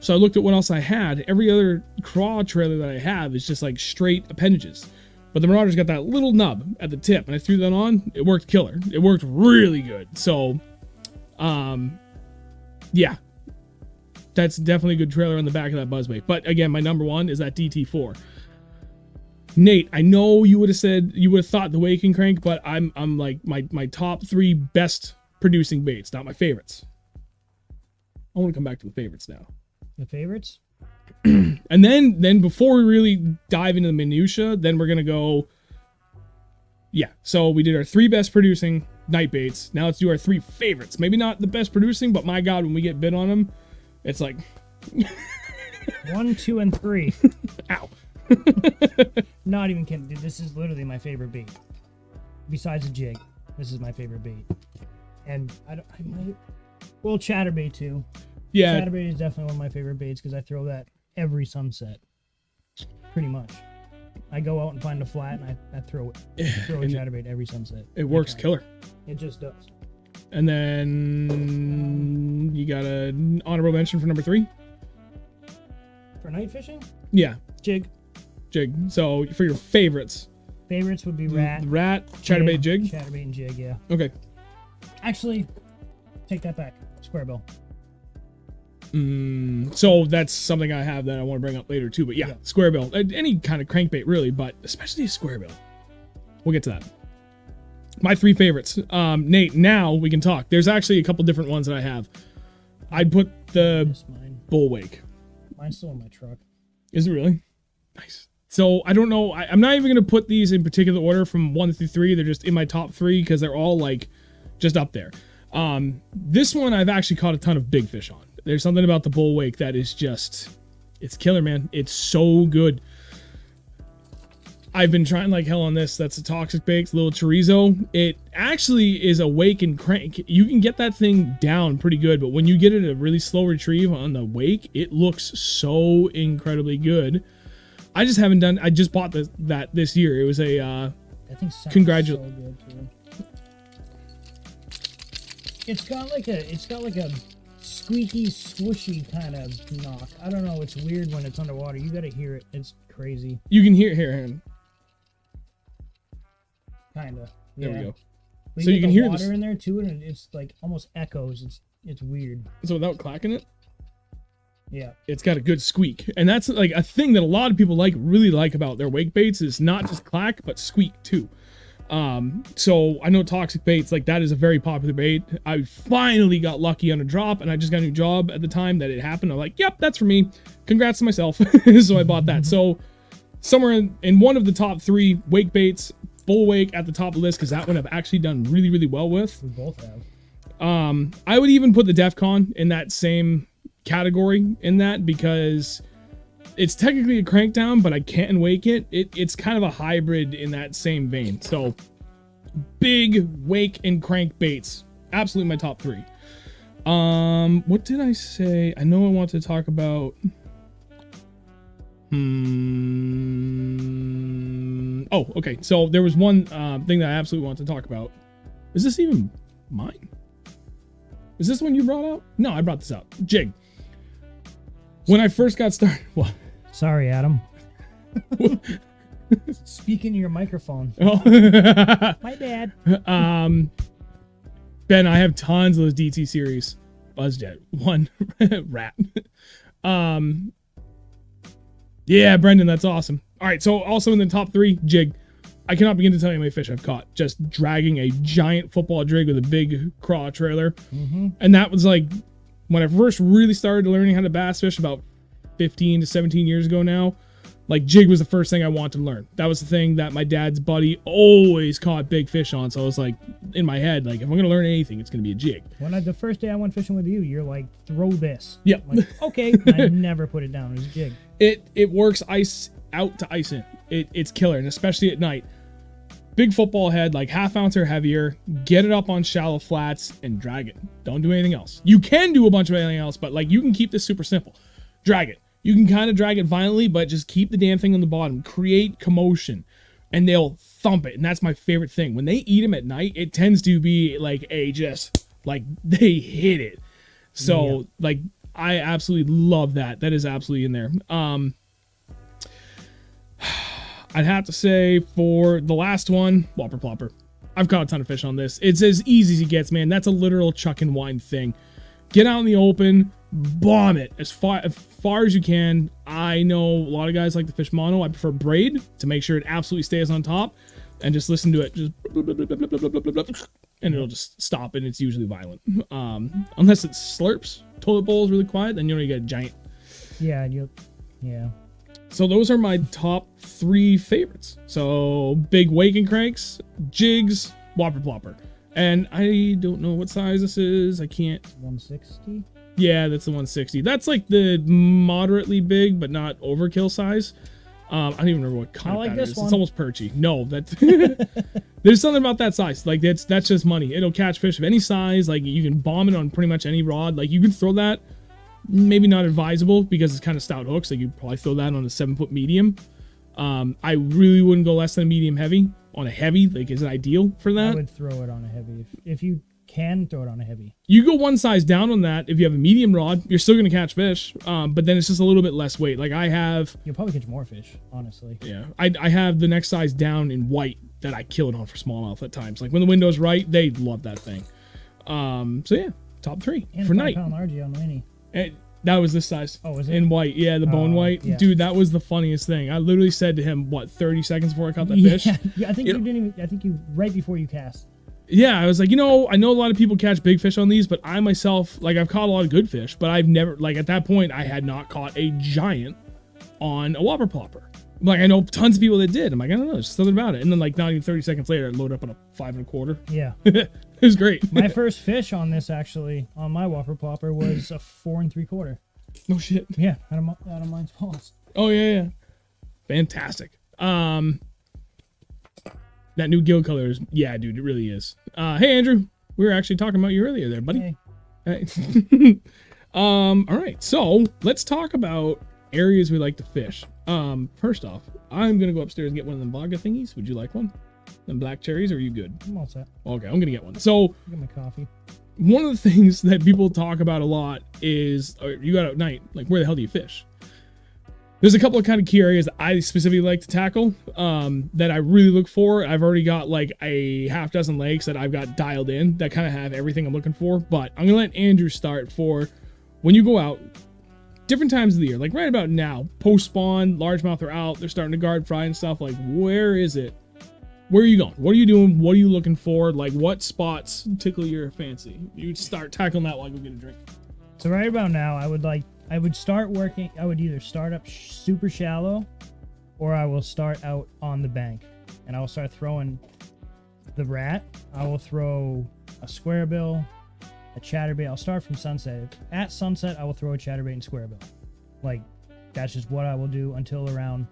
So I looked at what else I had. Every other craw trailer that I have is just like straight appendages. But the Marauder's got that little nub at the tip, and I threw that on. It worked killer. It worked really good. So, yeah. That's definitely a good trailer on the back of that buzzbait. But again, my number one is that DT4. Nate, I know you would have thought the Wake and Crank, but I'm like my top 3 best producing baits, not my favorites. I want to come back to the favorites now. The favorites? And then before we really dive into the minutia, then we're gonna go. Yeah, so we did our 3 best producing night baits. Now let's do our 3 favorites. Maybe not the best producing, but my God, when we get bit on them, it's like 1, 2, and 3. Ow. Not even kidding, dude. This is literally my favorite bait. Besides a jig, this is my favorite bait. And I might. Well, chatterbait too. Yeah. Chatterbait is definitely one of my favorite baits because I throw that every sunset. Pretty much. I go out and find a flat and I throw a chatterbait every sunset. It works killer. It just does. And then you got an honorable mention for number 3? For night fishing? Yeah. Jig. So for your favorites. Favorites would be rat. Chatterbait, jig? Chatterbait and jig, yeah. Okay. Actually, take that back. Square bill. So that's something I have that I want to bring up later too. But yeah, square bill. Any kind of crankbait really, but especially a square bill. We'll get to that. My 3 favorites. Nate, now we can talk. There's actually a couple different ones that I have. I'd put the bull wake. Mine's still in my truck. Is it really? Nice. So I don't know. I'm not even going to put these in particular order from 1 through 3. They're just in my top 3 because they're all like just up there. This one I've actually caught a ton of big fish on. There's something about the bull wake that is just, it's killer, man. It's so good. I've been trying like hell on this. That's a toxic bait, it's a little chorizo. It actually is a wake and crank. You can get that thing down pretty good, but when you get it a really slow retrieve on the wake, it looks so incredibly good. I just haven't done. I just bought that this year. It was a that thing sounds so good too. It's got like a squeaky, swooshy kind of knock. I don't know. It's weird when it's underwater. You gotta hear it. It's crazy. You can hear it here. Kinda. Yeah. There we go. But so you can hear water in there too, and it's like almost echoes. It's weird. So without clacking it. Yeah. It's got a good squeak. And that's like a thing that a lot of people really like about their wake baits is not just clack, but squeak too. So I know toxic baits, like that is a very popular bait. I finally got lucky on a drop and I just got a new job at the time that it happened. I'm like, yep, that's for me. Congrats to myself. So I bought that. So somewhere in one of the top 3 wake baits, bull wake at the top of the list, because that one I've actually done really well with. We both have. I would even put the Defcon in that same category in that because it's technically a crankdown, but I can't wake it. It's kind of a hybrid in that same vein. So big wake and crank baits, absolutely my top 3. What did I say? I know I want to talk about. Oh, okay. So there was one thing that I absolutely want to talk about. Is this even mine? Is this one you brought out? No, I brought this out. Jig. When I first got started, what? Sorry, Adam. Speak into your microphone. Oh. My bad. Ben, I have tons of those DT series. Buzzjet. 1 rat. Yeah, Brendan, that's awesome. All right, so also in the top 3, jig. I cannot begin to tell you how many fish I've caught just dragging a giant football jig with a big craw trailer. And that was like when I first really started learning how to bass fish about 15 to 17 years ago now. Like jig was the first thing I wanted to learn. That was the thing that my dad's buddy always caught big fish on. So I was like, in my head, like if I'm going to learn anything, it's going to be a jig. The first day I went fishing with you, you're like, throw this. Yep. I'm like, okay. I never put it down. It was a jig. It works ice out to ice in. It's killer, and especially at night. Big football head, like ½ ounce or heavier. Get it up on shallow flats and drag it. Don't do anything else. You can do a bunch of anything else, but like you can keep this super simple. Drag it. You can kind of drag it violently, but just keep the damn thing on the bottom. Create commotion, and they'll thump it. And that's my favorite thing. When they eat them at night, it tends to be like they hit it. So like I absolutely love that. That is absolutely in there. I'd have to say for the last one, Whopper Plopper. I've caught a ton of fish on this. It's as easy as it gets, man. That's a literal chuck and wind thing. Get out in the open, bomb it as far as you can. I know a lot of guys like to fish mono. I prefer braid to make sure it absolutely stays on top, and just listen to it, just and it'll just stop, and it's usually violent. Unless it slurps. Toilet bowl is really quiet, then you know you got a giant. Yeah, yeah. So those are my top 3 favorites. So big wake and cranks, jigs, Whopper Plopper. And I don't know what size this is. I can't. 160? Yeah, that's the 160. That's like the moderately big, but not overkill size. I don't even remember what kind that is. One. It's almost perchy. No, that's there's something about that size. Like that's just money. It'll catch fish of any size. Like you can bomb it on pretty much any rod. Like you can throw that. Maybe not advisable because it's kind of stout hooks. Like you probably throw that on a 7-foot medium. I really wouldn't go less than a medium heavy. On a heavy, like, is it ideal for that? I would throw it on a heavy. If you can throw it on a heavy. You go one size down on that. If you have a medium rod, you're still going to catch fish. But then it's just a little bit less weight. Like I have. You'll probably catch more fish, honestly. Yeah. I have the next size down in white that I kill it on for smallmouth at times. Like when the window's right, they love that thing. So yeah, top 3 and for night. And 5-pound largie on mini. And that was this size. Oh, was it? In white. Yeah, the bone white. Yeah. Dude, that was the funniest thing. I literally said to him, what, 30 seconds before I caught that fish? Yeah, I think you didn't even, I think you, right before you cast. Yeah, I was like, I know a lot of people catch big fish on these, but I myself, like, I've caught a lot of good fish, but I've never, like, at that point, I had not caught a giant on a Whopper Plopper. Like, I know tons of people that did. I'm like, I don't know, there's something about it. And then, like, not even 30 seconds later, I load up on a 5 1/4. Yeah. It was great. My first fish on this, actually, on my Whopper Plopper, was a 4 3/4. No shit. Yeah, out of mine's paws. Oh, yeah. Fantastic. That new gill color is, yeah, dude, it really is. Hey, Andrew, we were actually talking about you earlier there, buddy. Hey. All right, so let's talk about areas we like to fish. First off, I'm gonna go upstairs and get one of them vodka thingies. Would you like one? Them black cherries, or are you good? I'm all set. Okay, I'm gonna get one. So, Get my coffee. one of the things that people talk about a lot is, you got out at night, like where the hell do you fish? There's a couple of kind of key areas that I specifically like to tackle that I really look for. I've already got like a half dozen lakes that I've got dialed in that kind of have everything I'm looking for. But I'm going to let Andrew start for when you go out, different times of the year, like right about now, post-spawn, largemouth are out, they're starting to guard fry and stuff. Like, where is it? Where are you going? What are you doing? What are you looking for? Like, what spots tickle your fancy? You start tackling that while I go get a drink. So right about now, I would start working. I would either start up super shallow, or I will start out on the bank, and I will start throwing the rat. I will throw a square bill, a chatterbait. I'll start from sunset. At sunset, I will throw a chatterbait and square bill. Like, that's just what I will do until around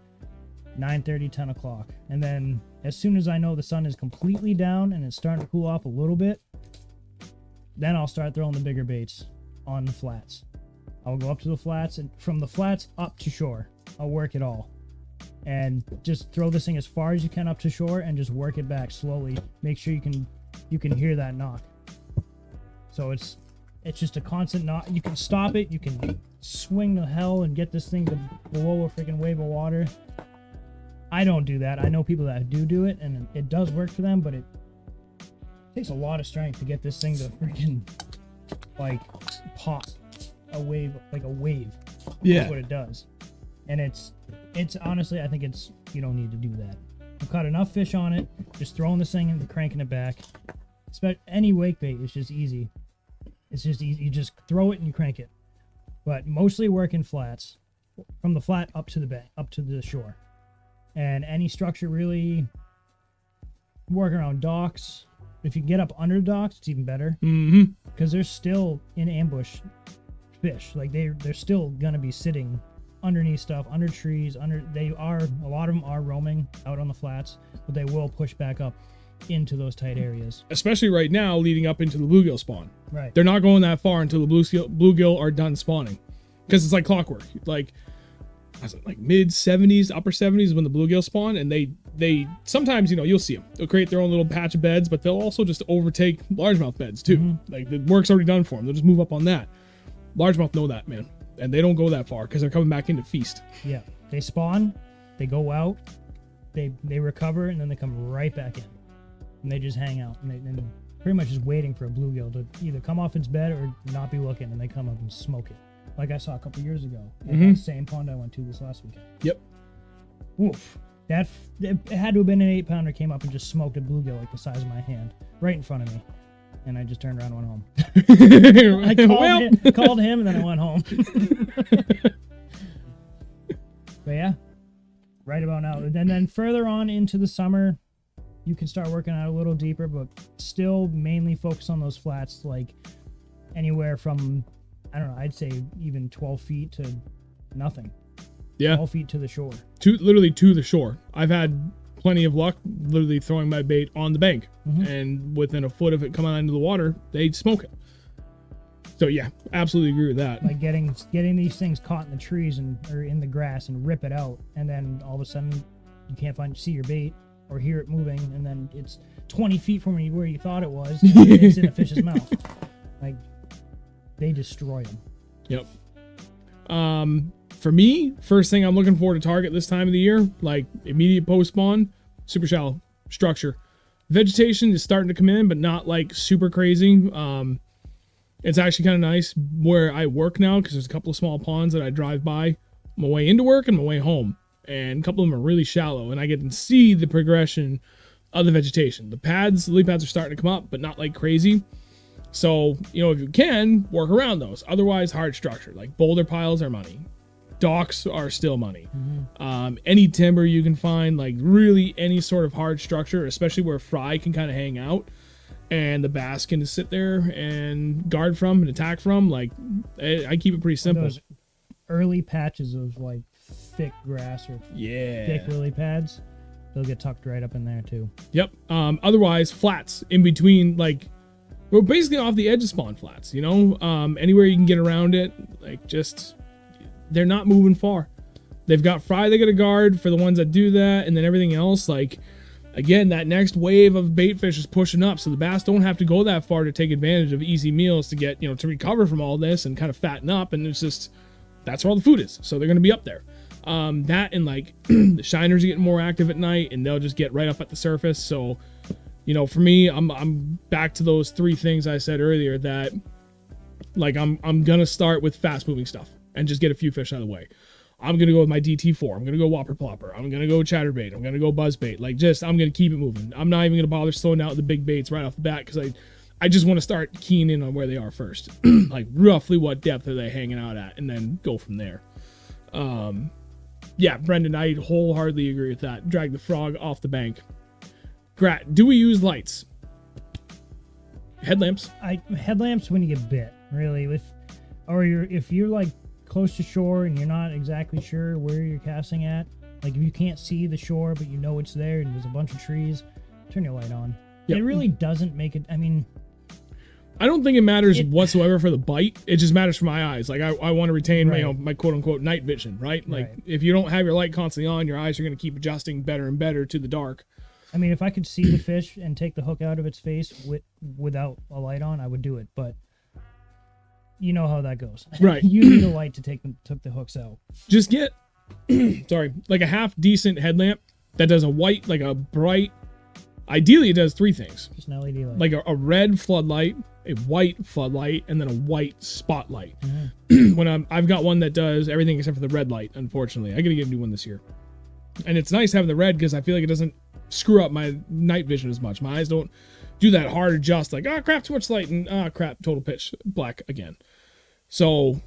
9:30, 10 o'clock. And then as soon as I know the sun is completely down and it's starting to cool off a little bit, then I'll start throwing the bigger baits on the flats. I'll go up to the flats, and from the flats up to shore, I'll work it all. And just throw this thing as far as you can up to shore and just work it back slowly. Make sure you can hear that knock. So it's just a constant knock. You can stop it, you can swing to hell and get this thing to blow a freaking wave of water. I don't do that. I know people that do it, and it does work for them, but it takes a lot of strength to get this thing to freaking like pop a wave, like a wave. Yeah. That's what it does. And it's honestly, I think you don't need to do that. I've caught enough fish on it, just throwing this thing and cranking it back. Any wake bait is just easy. It's just easy. You just throw it and you crank it. But mostly working flats, from the flat up to the bank, up to the shore. And any structure, really work around docks. If you get up under docks, it's even better. Mm-hmm. Because they're still in ambush fish. Like they're still gonna be sitting underneath stuff, under trees, a lot of them are roaming out on the flats, but they will push back up into those tight areas. Especially right now, leading up into the bluegill spawn. Right. They're not going that far until the bluegill are done spawning. Because it's like clockwork. Like mid 70s, upper 70s when the bluegill spawn, and they sometimes, you'll see them. They'll create their own little patch of beds, but they'll also just overtake largemouth beds too. Mm-hmm. Like the work's already done for them. They'll just move up on that. Largemouth know that, man. And they don't go that far because they're coming back in to feast. Yeah. They spawn, they go out, they recover, and then they come right back in. And they just hang out. And they're pretty much just waiting for a bluegill to either come off its bed or not be looking, and they come up and smoke it. Like I saw a couple years ago. At that same pond I went to this last weekend. Yep. Woof. It had to have been an 8-pounder, came up and just smoked a bluegill like the size of my hand right in front of me. And I just turned around and went home. I called him and then I went home. But yeah, right about now. And then further on into the summer, you can start working out a little deeper, but still mainly focus on those flats, like anywhere from, I don't know, I'd say even 12 feet to nothing. Yeah. 12 feet to the shore. Literally to the shore. I've had plenty of luck literally throwing my bait on the bank, and within a foot of it coming into the water, they'd smoke it. So yeah, absolutely agree with that. Like getting these things caught in the trees or in the grass and rip it out, and then all of a sudden you can't see your bait or hear it moving, and then it's 20 feet from where you thought it was, and it's in a fish's mouth. Like, they destroy them. Yep. For me, first thing I'm looking for to target this time of the year, like immediate post spawn, super shallow structure. Vegetation is starting to come in, but not like super crazy. It's actually kind of nice where I work now because there's a couple of small ponds that I drive by on my way into work and my way home. And a couple of them are really shallow, and I get to see the progression of the vegetation. The lily pads are starting to come up, but not like crazy. So, if you can, work around those. Otherwise, hard structure. Like boulder piles are money. Docks are still money. Any timber you can find, like really any sort of hard structure, especially where fry can kind of hang out and the bass can just sit there and guard from and attack from. Like, I keep it pretty simple. Those early patches of like thick grass or thick lily pads, they'll get tucked right up in there too. Yep. Otherwise, flats in between, like, we're basically off the edge of spawn flats, anywhere you can get around it, like just, they're not moving far. They've got fry they got to guard for the ones that do that, and then everything else, like, again, that next wave of bait fish is pushing up, so the bass don't have to go that far to take advantage of easy meals to get, to recover from all this and kind of fatten up, and it's just, that's where all the food is, so they're going to be up there. That and, like, the shiners are getting more active at night, and they'll just get right up at the surface, so, for me, I'm back to those three things I said earlier that, like, I'm going to start with fast-moving stuff and just get a few fish out of the way. I'm going to go with my DT4. I'm going to go whopper plopper. I'm going to go chatterbait. I'm going to go buzzbait. Like, just, I'm going to keep it moving. I'm not even going to bother slowing out the big baits right off the bat because I just want to start keying in on where they are first. Like, roughly what depth are they hanging out at, and then go from there. Yeah, Brendan, I wholeheartedly agree with that. Drag the frog off the bank. Grat, do we use lights? Headlamps. Headlamps when you get bit, really. If you're like close to shore and you're not exactly sure where you're casting at, like if you can't see the shore but you know it's there and there's a bunch of trees, turn your light on. Yep. It really doesn't make it. I mean, I don't think it matters whatsoever for the bite. It just matters for my eyes. Like I want to retain my quote unquote night vision, right? Like if you don't have your light constantly on, your eyes are going to keep adjusting better and better to the dark. I mean, if I could see the fish and take the hook out of its face without a light on, I would do it. But you know how that goes. Right. You need a light to take the hooks out. Just get, like a half decent headlamp that does a bright, ideally it does three things. Just an LED light. Like a red floodlight, a white floodlight, and then a white spotlight. Mm-hmm. When I've got one that does everything except for the red light, unfortunately. I gotta get a new one this year. And it's nice having the red because I feel like it doesn't screw up my night vision as much. My eyes don't do that hard adjust, like, oh crap, too much light, and oh crap, total pitch black again. So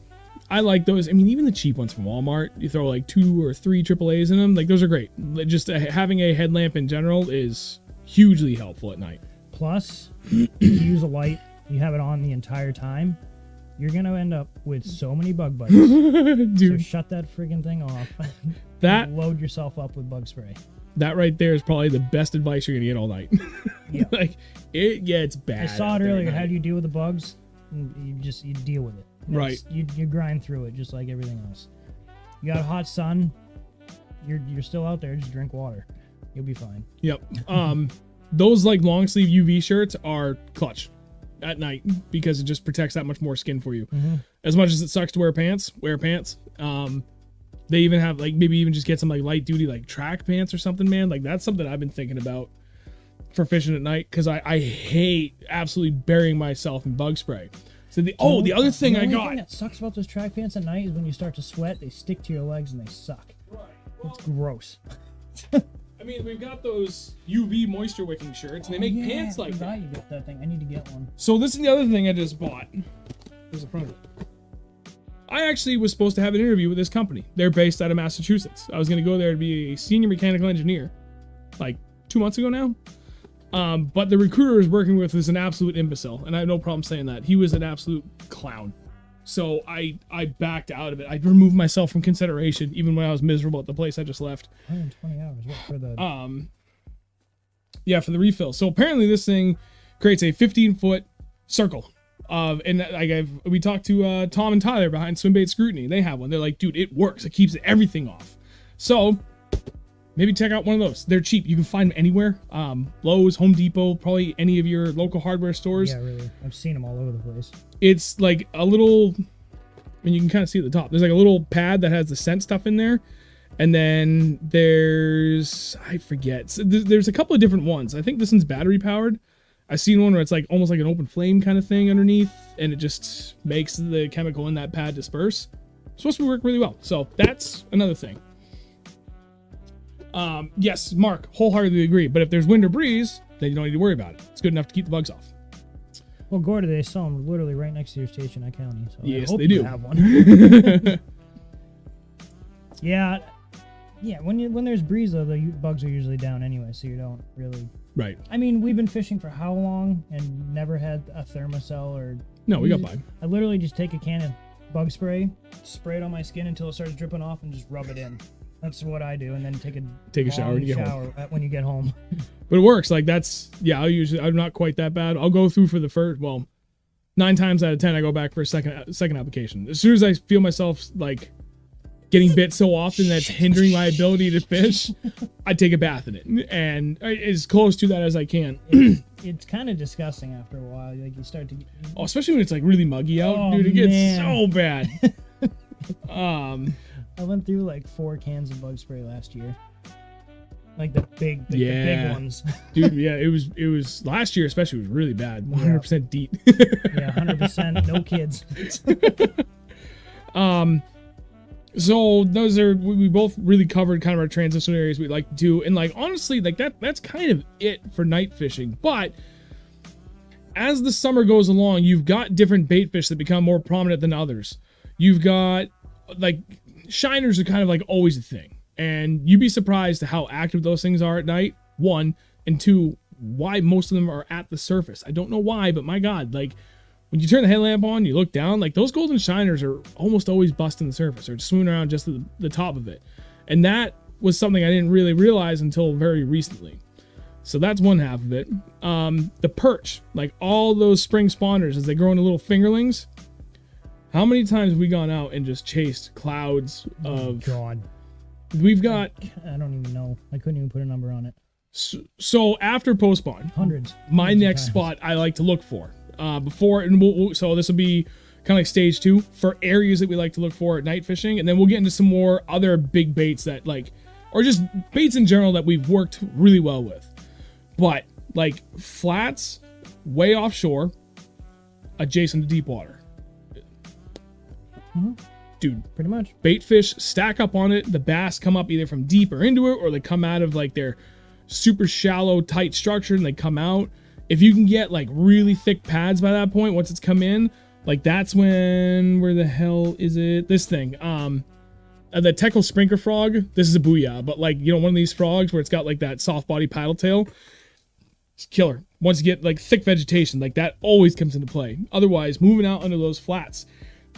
I like those. I mean, even the cheap ones from Walmart, you throw like 2 or 3 AAAs in them, like those are great. Just having a headlamp in general is hugely helpful at night. Plus, if you use a light, you have it on the entire time, you're gonna end up with so many bug bites. Dude. So shut that friggin' thing off. Load yourself up with bug spray. That right there is probably the best advice you're gonna get all night. Yeah. Like, it gets bad. I saw it earlier. How do you deal with the bugs? You deal with it. Right. You grind through it just like everything else. You got a hot sun. You're still out there. Just drink water. You'll be fine. Yep. Those like long sleeve UV shirts are clutch. at night because it just protects that much more skin for you. Mm-hmm. As much as it sucks to wear pants. They even have like maybe even just get some like light duty like track pants or something, man. Like that's something I've been thinking about for fishing at night because I hate absolutely burying myself in bug spray. So the other thing I got. The only thing that sucks about those track pants at night is when you start to sweat, they stick to your legs and they suck. Right. Well, it's gross. I mean, we've got those UV moisture wicking shirts, and they make pants like that. You get that thing. I need to get one. So this is the other thing I just bought. There's the front of it. I actually was supposed to have an interview with this company. They're based out of Massachusetts. I was going to go there to be a senior mechanical engineer, like 2 months ago now. But the recruiter I was working with was an absolute imbecile, and I have no problem saying that. He was an absolute clown. So I backed out of it. I removed myself from consideration, even when I was miserable at the place I just left. 120 hours. What for the? Yeah, for the refill. So apparently this thing creates a 15-foot circle. And like we talked to Tom and Tyler behind Swimbait Scrutiny. They have one. They're like, dude, it works. It keeps everything off. So maybe check out one of those. They're cheap. You can find them anywhere. Lowe's, Home Depot, probably any of your local hardware stores. Yeah, really. I've seen them all over the place. It's like a little, and you can kind of see at the top. There's like a little pad that has the scent stuff in there. And then there's, I forget. So there's a couple of different ones. I think this one's battery powered. I've seen one where it's like almost like an open flame kind of thing underneath, and it just makes the chemical in that pad disperse. It's supposed to work really well. So that's another thing. Yes, Mark, wholeheartedly agree. But if there's wind or breeze, then you don't need to worry about it. It's good enough to keep the bugs off. Well, Gorda, they sell them literally right next to your station at County. So yes, I hope they do. You have one. Yeah. When there's breeze though, the bugs are usually down anyway, so you don't really. Right. I mean, we've been fishing for how long and never had a thermocell or. No, we got by. I literally just take a can of bug spray, spray it on my skin until it starts dripping off, and just rub it in. That's what I do, and then take a shower when you get home. When you get home. But it works. Like that's I'm not quite that bad. I'll go through for the first 9 times out of 10 I go back for a second application. As soon as I feel myself like getting bit so often that's hindering my ability to fish, I take a bath in it and as close to that as I can. It's kind of disgusting after a while. Like you start to. Especially when it's like really muggy out, dude. It gets so bad. I went through like 4 cans of bug spray last year. Like the big ones. Dude, yeah, it was last year especially was really bad. 100% DEET. Yeah, 100%, no kids. So those are, we both really covered kind of our transition areas we'd like to do, and like honestly, like that's kind of it for night fishing. But as the summer goes along, you've got different bait fish that become more prominent than others. You've got like shiners are kind of like always a thing, and you'd be surprised to how active those things are at night. 1 and 2, why most of them are at the surface. I don't know why, but my God, like when you turn the headlamp on, you look down, like those golden shiners are almost always busting the surface or swimming around just the top of it. And that was something I didn't really realize until very recently. So that's one half of it. The perch, like all those spring spawners as they grow into little fingerlings. How many times have we gone out and just chased clouds of... God. We've got... I don't even know. I couldn't even put a number on it. So after post-spawn... Hundreds. My next spot I like to look for. Before, and so this will be kind of like stage 2 for areas that we like to look for at night fishing. And then we'll get into some more other big baits that like... Or just baits in general that we've worked really well with. But like flats way offshore adjacent to deep water. Mm-hmm. Dude, pretty much. Bait fish stack up on it. The bass come up either from deep or into it, or they come out of like their super shallow, tight structure and they come out. If you can get like really thick pads by that point, once it's come in, like that's when, where the hell is it? This thing. The Teckle Sprinkler frog. This is a booyah, but like, you know, one of these frogs where it's got like that soft body paddle tail. It's killer. Once you get like thick vegetation, like that always comes into play. Otherwise, moving out under those flats,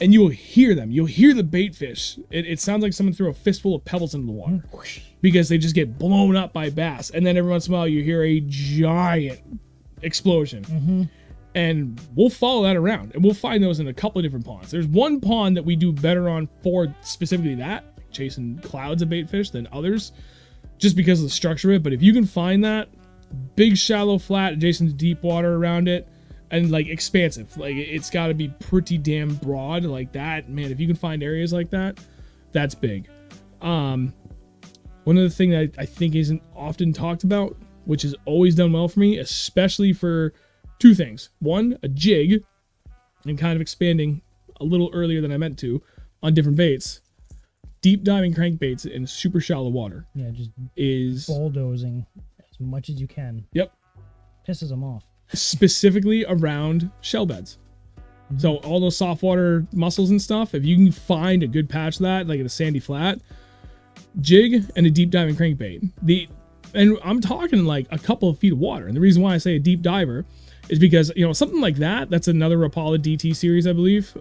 and you'll hear them. You'll hear the bait fish. It sounds like someone threw a fistful of pebbles into the water because they just get blown up by bass. And then every once in a while, you hear a giant explosion. Mm-hmm. And we'll follow that around, and we'll find those in a couple of different ponds. There's one pond that we do better on for specifically that, chasing clouds of bait fish, than others, just because of the structure of it. But if you can find that big shallow flat adjacent to deep water around it, and like expansive. Like it's got to be pretty damn broad like that. Man, if you can find areas like that, that's big. One other thing that I think isn't often talked about, which has always done well for me, especially for two things. One, a jig, and kind of expanding a little earlier than I meant to on different baits. Deep diving crankbaits in super shallow water. Yeah, just is bulldozing as much as you can. Yep. Pisses them off. Specifically around shell beds. Mm-hmm. So all those soft water mussels and stuff, if you can find a good patch of that, like at a sandy flat, jig and a deep diving crankbait. And I'm talking like a couple of feet of water. And the reason why I say a deep diver is because, you know, something like that, that's another Rapala DT series, I believe.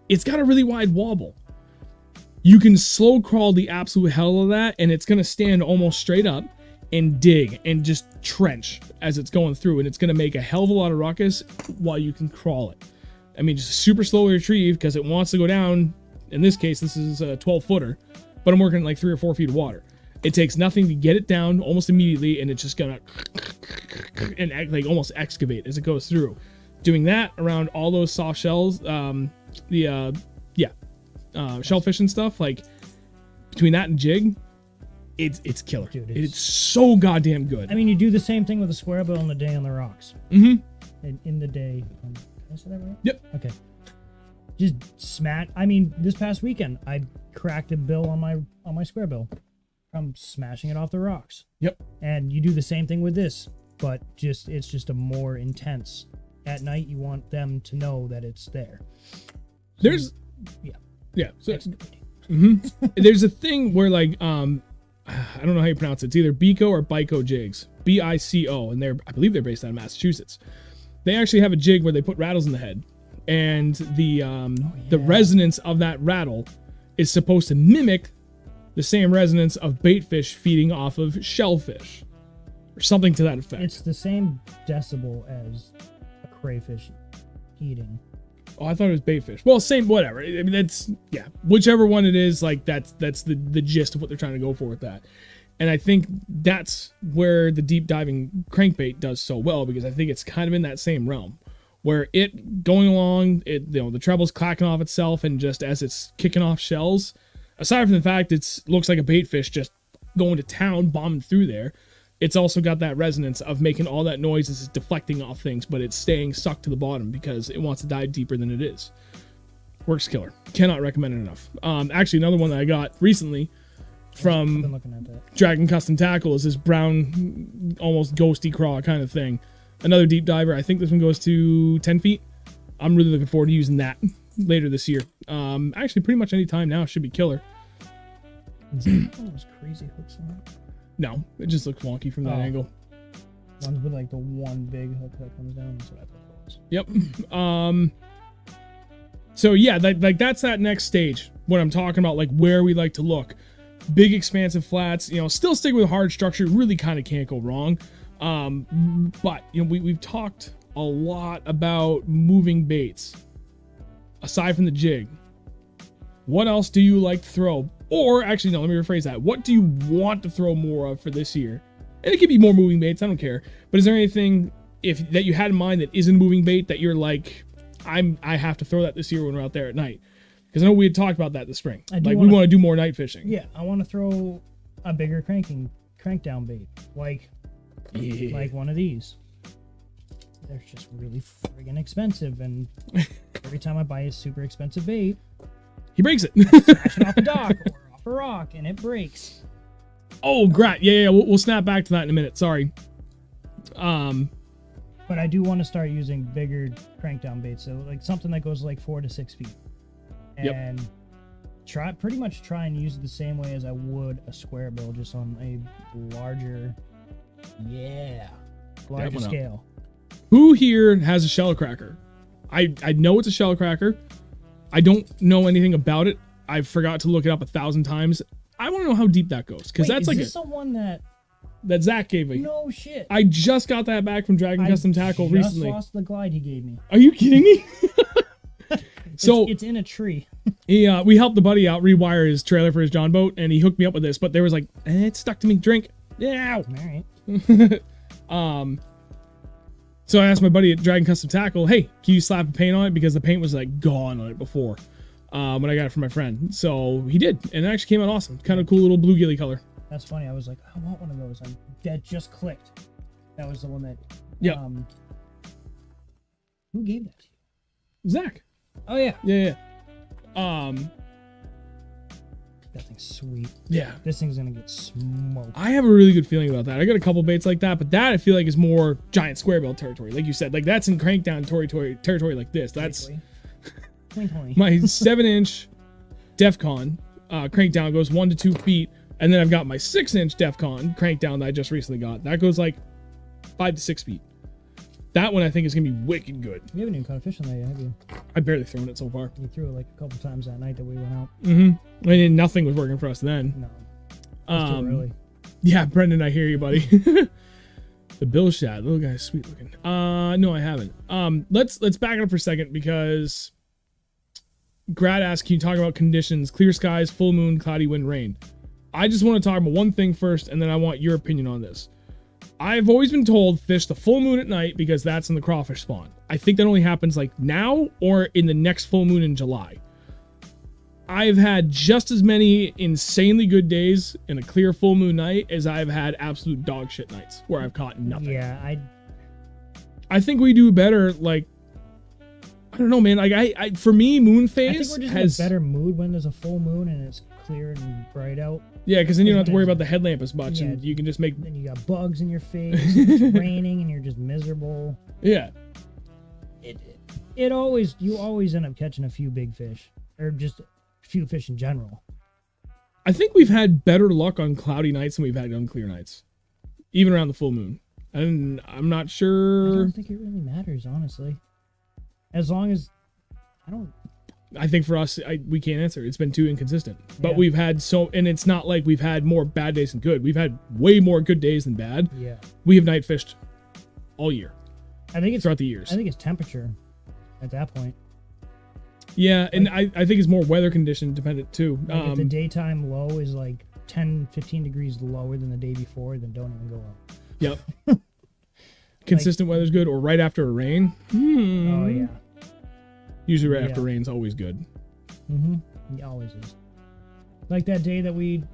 It's got a really wide wobble. You can slow crawl the absolute hell of that, and it's going to stand almost straight up and dig and just trench as it's going through, and it's going to make a hell of a lot of ruckus while you can crawl it. I mean, just super slow retrieve because it wants to go down. In this case, this is a 12-footer, but I'm working like 3 or 4 feet of water. It takes nothing to get it down almost immediately, and it's just going to and like almost excavate as it goes through. Doing that around all those soft shells, shellfish and stuff, like between that and jig, it's killer. Dude, it's so goddamn good. I mean, you do the same thing with a square bill in the day on the rocks. Mm-hmm. In the day. Did I say that right? Yep. Okay. Just smash. I mean, this past weekend, I cracked a bill on my square bill from smashing it off the rocks. Yep. And you do the same thing with this, but it's just a more intense. At night, you want them to know that it's there. So, Yeah. So, there's a thing where like I don't know how you pronounce it. It's either Bico or Bico jigs. BICO, and I believe they're based out of Massachusetts. They actually have a jig where they put rattles in the head, and the resonance of that rattle is supposed to mimic the same resonance of baitfish feeding off of shellfish, or something to that effect. It's the same decibel as a crayfish eating. Oh, I thought it was baitfish. Well, same, whatever. I mean, that's, yeah, whichever one it is, like, that's the gist of what they're trying to go for with that. And I think that's where the deep diving crankbait does so well, because I think it's kind of in that same realm, where it going along, the treble's clacking off itself, and just as it's kicking off shells, aside from the fact looks like a baitfish just going to town, bombing through there, it's also got that resonance of making all that noise as it's deflecting off things, but it's staying stuck to the bottom because it wants to dive deeper than it is. Works killer. Cannot recommend it enough. Actually, another one that I got recently from Dragon Custom Tackle is this brown, almost ghosty craw kind of thing. Another deep diver. I think this one goes to 10 feet. I'm really looking forward to using that later this year. Actually, pretty much any time now should be killer. Is that one of those crazy hooks on it? No, it just looks wonky from that angle. Ones with like the one big hook that comes down. That's what I thought it was. Yep. So yeah, that's that next stage. What I'm talking about, like where we like to look. Big expansive flats. Still stick with hard structure. Really kind of can't go wrong. But we've talked a lot about moving baits. Aside from the jig, what else do you like to throw? Or actually, no, let me rephrase that. What do you want to throw more of for this year? And it could be more moving baits, I don't care. But is there anything that you had in mind that isn't moving bait that you're like, I have to throw that this year when we're out there at night? Because I know we had talked about that this spring. We want to do more night fishing. Yeah, I want to throw a bigger crank down bait. Like one of these. They're just really friggin' expensive, and every time I buy a super expensive bait, he breaks it. Smash it off a dock or off a rock, and it breaks. Oh, great. Yeah. We'll snap back to that in a minute. Sorry. But I do want to start using bigger crankdown baits, so like something that goes like 4 to 6 feet, and pretty much try and use it the same way as I would a square bill, just on a larger scale. Who here has a shell cracker? I know it's a shell cracker. I don't know anything about it. I forgot to look it up 1,000 times. I want to know how deep that goes, because that's like this the one that Zach gave me. No shit. I just got that back from Dragon Custom Tackle recently. I just lost the glide he gave me. Are you kidding me? So it's in a tree. We helped the buddy out rewire his trailer for his John boat, and he hooked me up with this. But there was like, it stuck to me. Drink. Yeah. All right. So I asked my buddy at Dragon Custom Tackle, hey, can you slap the paint on it? Because the paint was like gone on it before when I got it from my friend. So he did, and it actually came out awesome. Kind of cool little blue gilly color. That's funny. I was like, I want one of those. That just clicked. That was the one that. Yeah. Who gave that to you? Zach. Oh yeah. Yeah. That thing's sweet. Yeah. This thing's gonna get smoked. I have a really good feeling about that. I got a couple baits like that, but that I feel like is more giant square bill territory. Like you said, like that's in crankdown territory like this. That's 2020. my 7-inch Defcon crankdown goes 1 to 2 feet, and then I've got my 6-inch Defcon crankdown that I just recently got. That goes like 5 to 6 feet. That one I think is gonna be wicked good. You haven't even caught a fish on that yet, have you? I've barely thrown it so far. You threw it like a couple times that night that we went out. Mm-hmm. I mean, nothing was working for us then. No. It was too early. Yeah, Brendan, I hear you, buddy. The Bill Shad, little guy's sweet looking. No, I haven't. Let's back it up for a second because Grad asked, can you talk about conditions? Clear skies, full moon, cloudy, wind, rain. I just want to talk about one thing first, and then I want your opinion on this. I've always been told fish the full moon at night because that's when the crawfish spawn. I think that only happens like now or in the next full moon in July. I've had just as many insanely good days in a clear full moon night as I've had absolute dog shit nights where I've caught nothing. Yeah, I think we do better. Like, I don't know, man. Like, I for me, moon phase I think we're just has in a better mood when there's a full moon and it's clear and bright out. yeah, because then you don't have to worry about the headlamp as much, Yeah. and you can just make Then you got bugs in your face. And it's raining and you're just miserable. yeah. You always end up catching a few big fish or just a few fish in general. I think we've had better luck on cloudy nights than we've had on clear nights, even around the full moon. And I'm not I sure. don't think it really matters, honestly. As long as I think for us, we can't answer. It's been too inconsistent. But Yeah. we've had and it's not like we've had more bad days than good. We've had way more good days than bad. Yeah. We have night fished all year I think it's throughout the years. I think it's temperature at that point. Yeah, and I think it's more weather condition dependent too. Like if the daytime low is like 10, 15 degrees lower than the day before, then don't even go up. Yep. Consistent weather's good, or right after a rain. Oh yeah. Usually right Yeah. after rain's always good. Mm-hmm. It always is. Like that day that we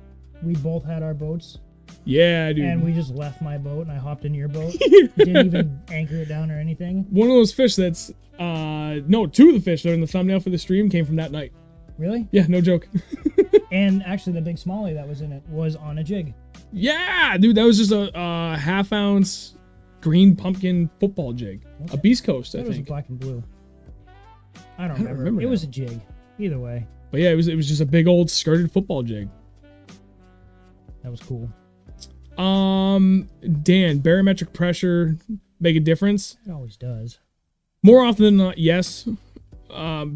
both had our boats Yeah, dude. and we just left my boat and I hopped in your boat. Didn't even anchor it down or anything. One of those fish that's no, two of the fish that are in the thumbnail for the stream came from that night. Really? Yeah, no joke. And actually the big smallie that was in it was on a jig. Yeah, dude, that was just a half-ounce green pumpkin football jig. Okay. A Beast Coast, I That was think. black and blue. I don't don't remember. remember It now. was a jig. Either way, But yeah, it was just a big old skirted football jig. that was cool. Dan, barometric pressure make a difference? It always does. More often than not, yes.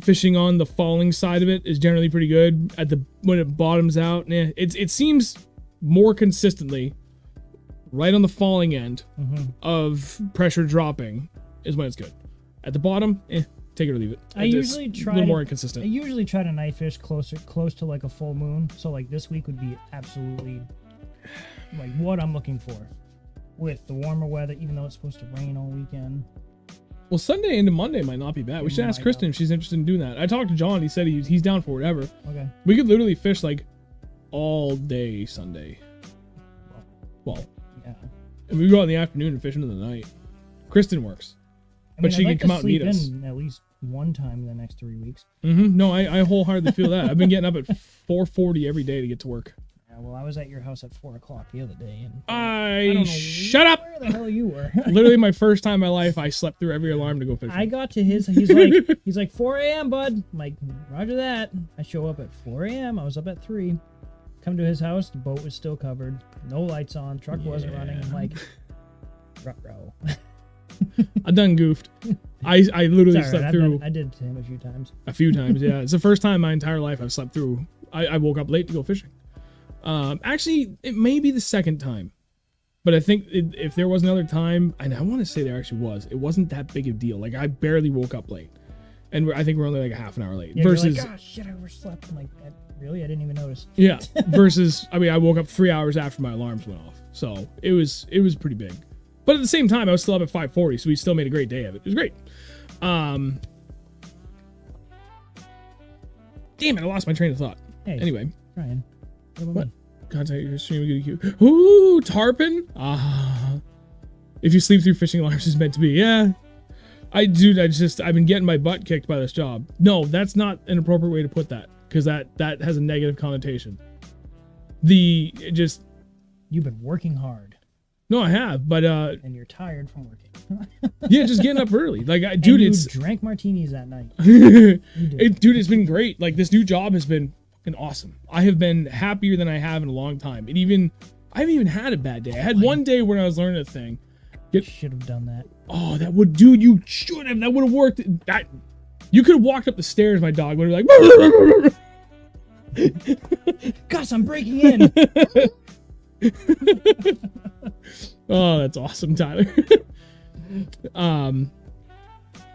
Fishing on the falling side of it is generally pretty good. When it bottoms out, it seems more consistently right on the falling end of pressure dropping is when it's good. At the bottom, take it or leave it. I It's usually a try little to- more I inconsistent. usually try to night fish close to like a full moon. So like this week would be absolutely like what I'm looking for with the warmer weather, even though it's supposed to rain all weekend. Well, Sunday into Monday might not be bad. We It should ask might Kristen not. if she's interested in doing that. I talked to John. He said he's down for whatever. Okay. We could literally fish like all day Sunday. Well, Yeah. and we go out in the afternoon and fish into the night. Kristen works. But she I'd can like come to out and meet sleep us. in at least one time in the next 3 weeks. No, I wholeheartedly feel that. I've been getting up at 4:40 every day to get to work. Yeah, well, I was at your house at 4 o'clock the other day, and I don't know Shut up! where the hell you were. Literally my first time in my life, I slept through every alarm to go fishing. I got to his. He's like 4 a.m. bud. I'm like, Roger that. I show up at 4 a.m. I was up at 3. Come to his house. The boat was still covered. No lights on. Truck wasn't running. I'm like, ruh-roh. I done goofed. I literally It's all slept right. through I did it to him a few times. a few times. Yeah, it's the first time in my entire life I've slept through. I woke up late to go fishing. Actually, it may be the second time, but I think if there was another time, and I want to say there actually was, it wasn't that big of a deal. Like I barely woke up late, and I think we're only like a half an hour late. Yeah, you're versus like, oh shit, I overslept. I'm like, really? I didn't even notice. yeah, versus I mean I woke up 3 hours after my alarms went off, so it was pretty big. But at the same time, I was still up at 5:40, so we still made a great day of it. It was great. Damn it, I lost my train of thought. Hey, Anyway. Ryan. What? Contact your stream. Ooh, tarpon. If you sleep through fishing alarms, is meant to be. Yeah. I've been getting my butt kicked by this job. No, that's not an appropriate way to put that, because that has a negative connotation. You've been working hard. No, I have, but and you're tired from working. yeah, just getting up early. Like, Dude, it's drank martinis that night. dude, it's been great. Like, this new job has been fucking awesome. I have been happier than I have in a long time. I haven't even had a bad day. I had one day when I was learning a thing. Should have done that. Oh, you should have. That would have worked. You could have walked up the stairs. My dog would have like. Gus, I'm breaking in. Oh, that's awesome, Tyler.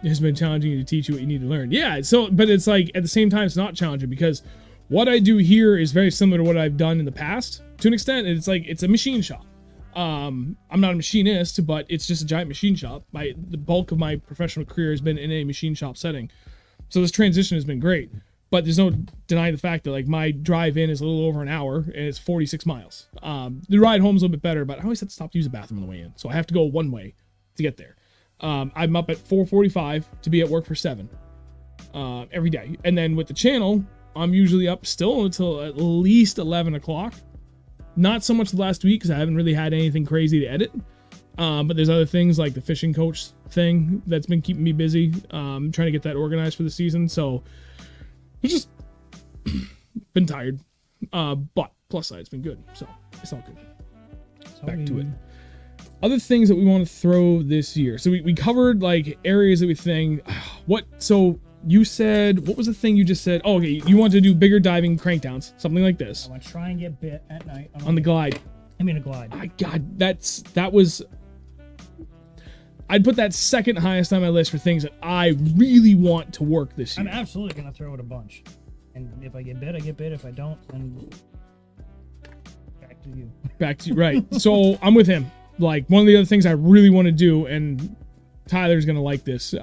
It's been challenging to teach you what you need to learn. Yeah. So, but it's like at the same time, it's not challenging because what I do here is very similar to what I've done in the past to an extent. It's like it's a machine shop. I'm not a machinist, but it's just a giant machine shop. The bulk of my professional career has been in a machine shop setting. So this transition has been great, but there's no denying the fact that like my drive in is a little over an hour and it's 46 miles. The ride home is a little bit better, but I always have to stop to use the bathroom on the way in. So I have to go one way to get there. I'm up at 4:45 to be at work for 7 every day. And then with the channel, I'm usually up still until at least 11 o'clock. Not so much the last week because I haven't really had anything crazy to edit. But there's other things like the fishing coach thing that's been keeping me busy. Trying to get that organized for the season. So it's just been tired. But plus side, it's been good. So it's all good. Back to it. Other things that we want to throw this year. So we covered like areas that we think. So you said, what was the thing you just said? Oh, okay. You want to do bigger diving crankdowns, something like this. I want to try and get bit at night. On the glide. I mean a glide. God, I'd put that second highest on my list for things that I really want to work this year. I'm absolutely going to throw it a bunch. And if I get bit, I get bit. If I don't, then back to you. Back to you, right. So I'm with him. Like, one of the other things I really want to do, and Tyler's going to like this,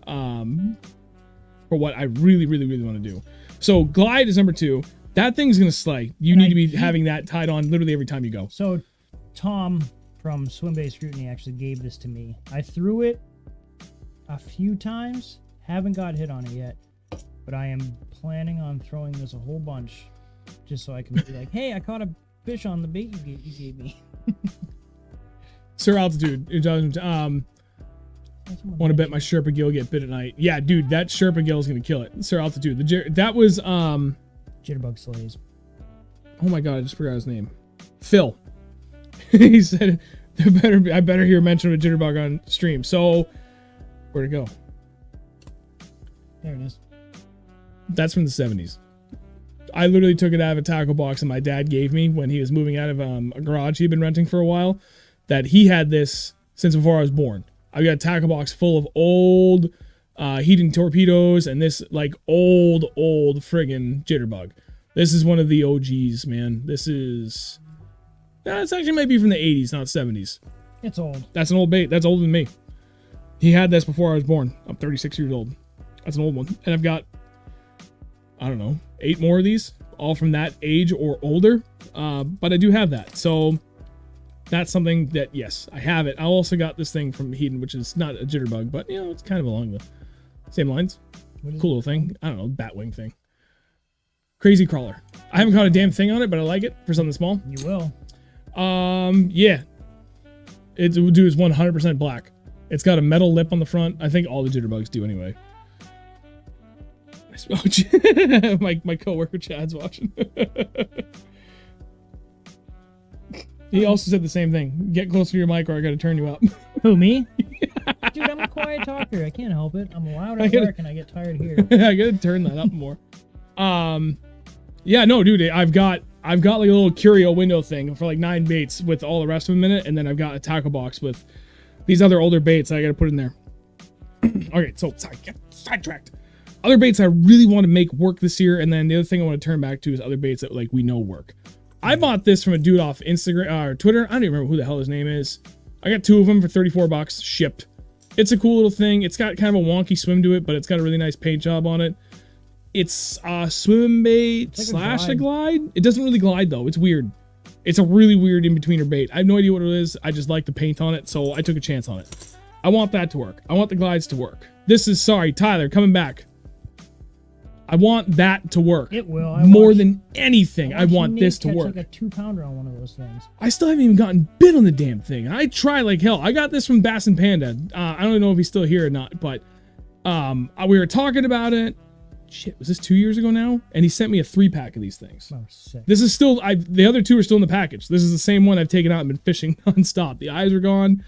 for what I really, really, really want to do. So glide is number 2. That thing's going to slay. You need to be having that tied on literally every time you go. So Tom from Swim Base Scrutiny actually gave this to me. I threw it a few times. Haven't got hit on it yet. But I am planning on throwing this a whole bunch. Just so I can be like, hey, I caught a fish on the bait you gave me. Sir Altitude. Want to bet my Sherpa gill get bit at night. Yeah, dude, that Sherpa gill is going to kill it. Sir Altitude. That was... Jitterbug slays. Oh my god, I just forgot his name. Phil. He said, I better hear mention of a jitterbug on stream. So, where'd it go? There it is. That's from the 70s. I literally took it out of a tackle box that my dad gave me when he was moving out of a garage he'd been renting for a while. That he had this since before I was born. I've got a tackle box full of old heating torpedoes and this like old friggin' jitterbug. This is one of the OGs, man. This is... It's actually maybe from the 80s, not 70s. It's old. That's an old bait. That's older than me. He had this before I was born. I'm 36 years old. That's an old one. And I've got, I don't know, 8 more of these, all from that age or older. But I do have that. So that's something that, yes, I have it. I also got this thing from Hedon, which is not a jitterbug, but, you know, it's kind of along the same lines. Cool little thing. I don't know, batwing thing. Crazy crawler. I haven't caught a damn thing on it, but I like it for something small. You will. Yeah. It's 100% black. It's got a metal lip on the front. I think all the jitterbugs do anyway. My coworker Chad's watching. He also said the same thing. Get closer to your mic or I gotta turn you up. Who, me? Dude, I'm a quiet talker. I can't help it. I'm loud at work and I get tired here. I gotta turn that up more. Yeah, no, dude, I've got like a little curio window thing for like 9 baits with all the rest of them in it, and then I've got a tackle box with these other older baits I gotta put in there. Okay, so sorry, get sidetracked. Other baits I really want to make work this year, and then the other thing I want to turn back to is other baits that like we know work. I bought this from a dude off Instagram or Twitter. I don't even remember who the hell his name is. I got 2 of them for $34 shipped. It's a cool little thing. It's got kind of a wonky swim to it, but it's got a really nice paint job on it. It's a swim bait slash a glide. It doesn't really glide though. It's weird. It's a really weird in-betweener bait. I have no idea what it is. I just like the paint on it, so I took a chance on it. I want that to work. I want the glides to work. This is, sorry, Tyler, coming back. I want that to work. It will. More than anything, I want this to work. Like a 2-pounder on one of those things. I still haven't even gotten bit on the damn thing. I try like hell. I got this from Bass and Panda. I don't know if he's still here or not, but we were talking about it. Shit, was this 2 years ago now? And he sent me a 3-pack of these things. Oh, sick. This is still, the other 2 are still in the package. This is the same one I've taken out and been fishing nonstop. The eyes are gone.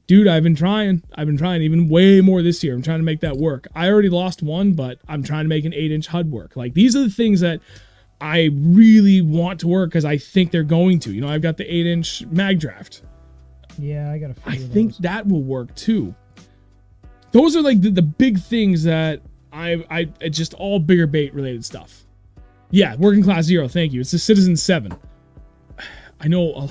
Dude, I've been trying even way more this year. I'm trying to make that work. I already lost one, but I'm trying to make an 8-inch HUD work. Like, these are the things that I really want to work because I think they're going to. You know, I've got the 8-inch mag draft. Yeah, I got a few of think those. that will work too. Those are like the big things that I just all bigger bait related stuff. Yeah, working class 0. Thank you. It's the Citizen 7. I know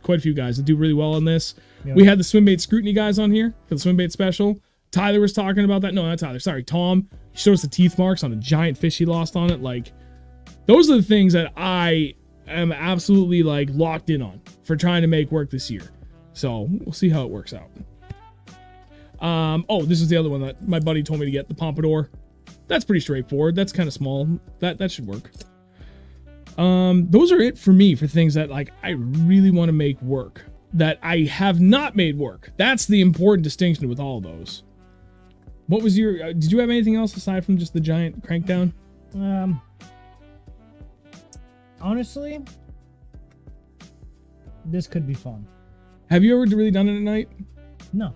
quite a few guys that do really well on this. Yep. We had the swim bait scrutiny guys on here for the swim bait special. Tyler was talking about that. No, not Tyler. Sorry, Tom. He showed us the teeth marks on a giant fish he lost on it. Like, those are the things that I am absolutely like locked in on for trying to make work this year. So we'll see how it works out. Oh, this is the other one that my buddy told me to get, the Pompadour. That's pretty straightforward. That's kind of small. That should work. Those are it for me for things that like I really want to make work that I have not made work. That's the important distinction with all of those. What was your, did you have anything else aside from just the giant crankdown? Honestly, this could be fun. Have you ever really done it at night? No.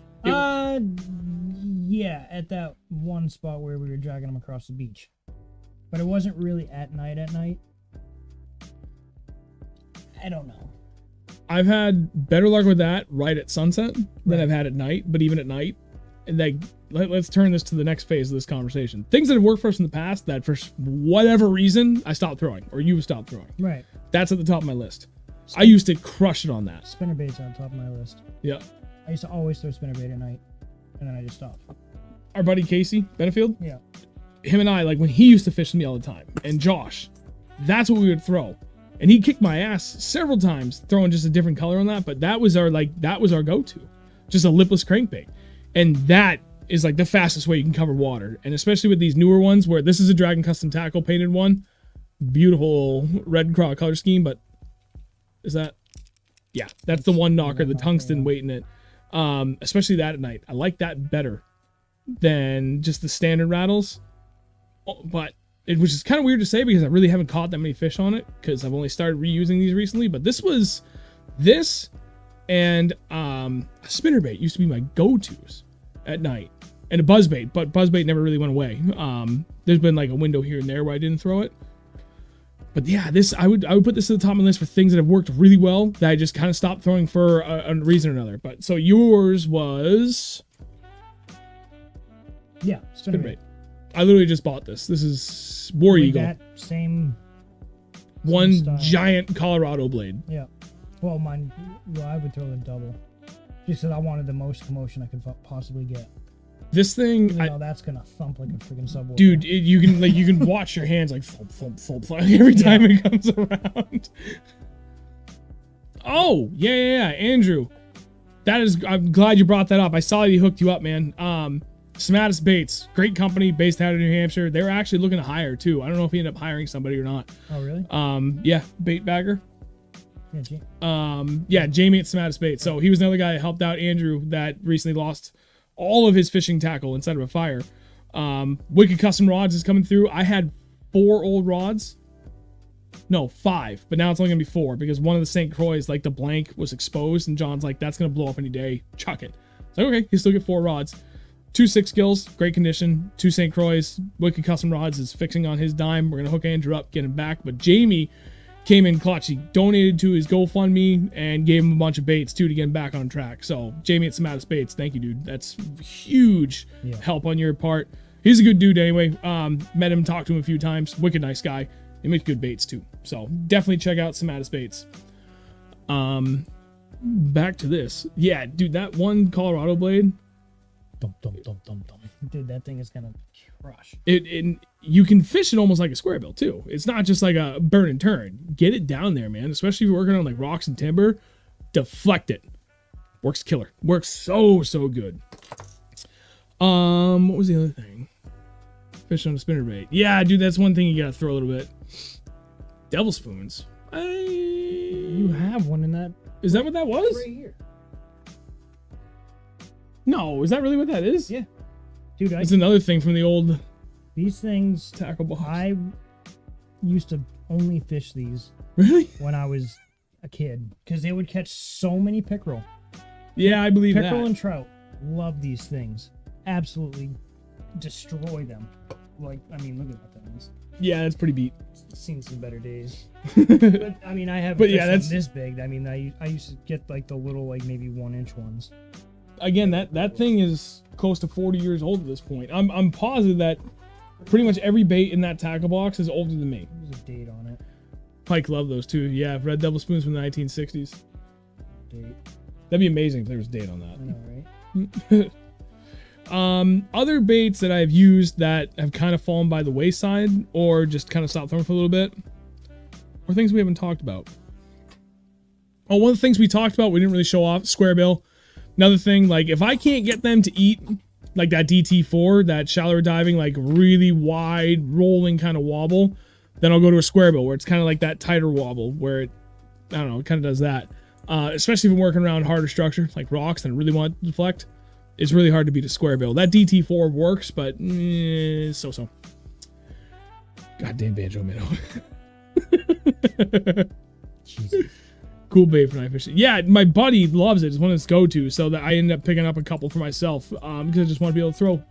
Yeah, at that one spot where we were dragging them across the beach. But it wasn't really at night. I don't know. I've had better luck with that right at sunset than I've had at night, but even at night, and like, let's turn this to the next phase of this conversation. Things that have worked for us in the past that for whatever reason I stopped throwing, or you stopped throwing. Right. That's at the top of my list. I used to crush it on that. Spinnerbait's on top of my list. Yeah. I used to always throw spinnerbait at night, and then I just stopped. Our buddy Casey Benefield? Yeah. Him and I, like when he used to fish with me all the time, and Josh, that's what we would throw. And he kicked my ass several times throwing just a different color on that, but that was our go-to. Just a lipless crankbait. And that is like the fastest way you can cover water. And especially with these newer ones where this is a Dragon Custom Tackle painted one. Beautiful red craw color scheme, but is that? Yeah, that's the one knocker, the tungsten weight in it. Especially that at night. I like that better than just the standard rattles. But which is kind of weird to say because I really haven't caught that many fish on it because I've only started reusing these recently. But this and a spinnerbait used to be my go-tos at night, and a buzzbait, but buzzbait never really went away. There's been like a window here and there where I didn't throw it. But yeah, this I would put this at the top of my list for things that have worked really well that I just kind of stopped throwing for a reason or another. But so yours was, yeah, spinnerbait. I literally just bought this. This is War With Eagle. That same one giant Colorado blade. Yeah. Well, mine. Well, I would throw the double, just because I wanted the most commotion I could possibly get. This thing, that's gonna thump like a freaking subwoofer. Dude, you can watch your hands like thump, thump, thump, thump every time it comes around. Oh yeah, Andrew. I'm glad you brought that up. I saw he hooked you up, man. Smatus Baits, great company based out of New Hampshire. They're actually looking to hire too. I don't know if he ended up hiring somebody or not. Oh really? Yeah, bait bagger. Yeah, Jamie at Smatus Baits. So he was another guy that helped out Andrew that recently lost all of his fishing tackle inside of a fire. Wicked Custom Rods is coming through. I had 4 old rods. No, 5, but now it's only gonna be 4 because one of the St. Croix, like the blank was exposed, and John's like, that's gonna blow up any day. Chuck it. So okay, you still get 4 rods. 2 6 gills, great condition. 2 St. Croix. Wicked Custom Rods is fixing on his dime. We're gonna hook Andrew up, get him back. But Jamie came in clutch. He donated to his GoFundMe and gave him a bunch of baits too to get him back on track. So Jamie at Smatus Baits, thank you, dude. That's huge help on your part. He's a good dude anyway. Met him, talked to him a few times. Wicked nice guy. He makes good baits too. So definitely check out Smatus Baits. back to this. Yeah, dude, that one Colorado blade, Dum, dum, dum, dum, dum. Dude, that thing is gonna crush. you can fish it almost like a square bill too. It's not just like a burn and turn. Get it down there, man. Especially if you're working on like rocks and timber, deflect it. Works killer. Works so good. What was the other thing? Fish on a spinnerbait. Yeah, dude, that's one thing you gotta throw a little bit. Devil spoons. You have one in that. Is that what that was? Right here. No, is that really what that is? Yeah. Dude, It's another thing from the old these things, tackle box. I used to only fish these Really? when I was a kid because they would catch so many pickerel. Yeah, I believe Pickerel that. and trout. Love these things. Absolutely destroy them. Like, I mean, look at that thing is. Yeah, that's pretty beat. Seen some better days. But I mean, I haven't But yeah, fished that's- them this big. I mean, I used to get like the little, like maybe 1-inch ones. Again, that thing is close to 40 years old at this point. I'm positive that pretty much every bait in that tackle box is older than me. There's a date on it. Pike loved those too. Yeah, red devil spoons from the 1960s. Date. That'd be amazing if there was a date on I that. know, right? Other baits that I've used that have kind of fallen by the wayside or just kind of stopped throwing for a little bit, or things we haven't talked about. Oh, one of the things we talked about, we didn't really show off, square bill. Another thing, like if I can't get them to eat like that DT4, that shallower diving, like really wide rolling kind of wobble, then I'll go to a square bill where it's kind of like that tighter wobble where it, I don't know, it kind of does that. Especially if I'm working around harder structure like rocks and I really want to deflect. It's really hard to beat a square bill. That DT4 works, but so-so. Goddamn banjo minnow. Jesus. Cool bait for night fishing. Yeah, my buddy loves it. It's one of his go-tos, so that I ended up picking up a couple for myself because I just want to be able to throw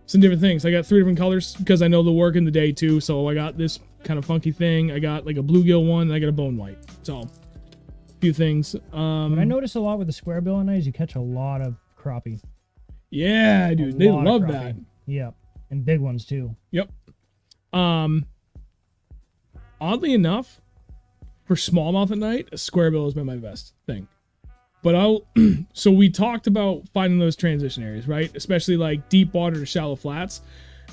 some different things. I got 3 different colors because I know they'll work in the day too. So I got this kind of funky thing. I got like a bluegill one, and I got a bone white. So a few things. What I notice a lot with the square bill at night is you catch a lot of crappie. Yeah, A dude, they lot of love crappie. that. Yeah, and big ones too. Yep. Oddly enough, for smallmouth at night, a square bill has been my best thing. But so we talked about finding those transition areas, right? Especially like deep water to shallow flats,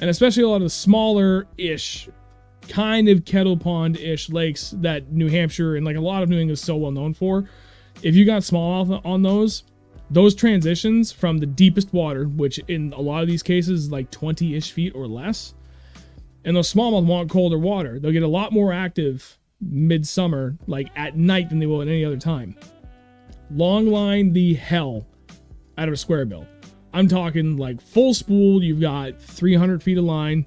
and especially a lot of the smaller-ish, kind of kettle pond-ish lakes that New Hampshire and like a lot of New England is so well known for. If you got smallmouth on those transitions from the deepest water, which in a lot of these cases is like 20-ish feet or less, and those smallmouth want colder water. They'll get a lot more active midsummer, like at night, than they will at any other time. Long line the hell out of a square bill. I'm talking like full spool. You've got 300 feet of line.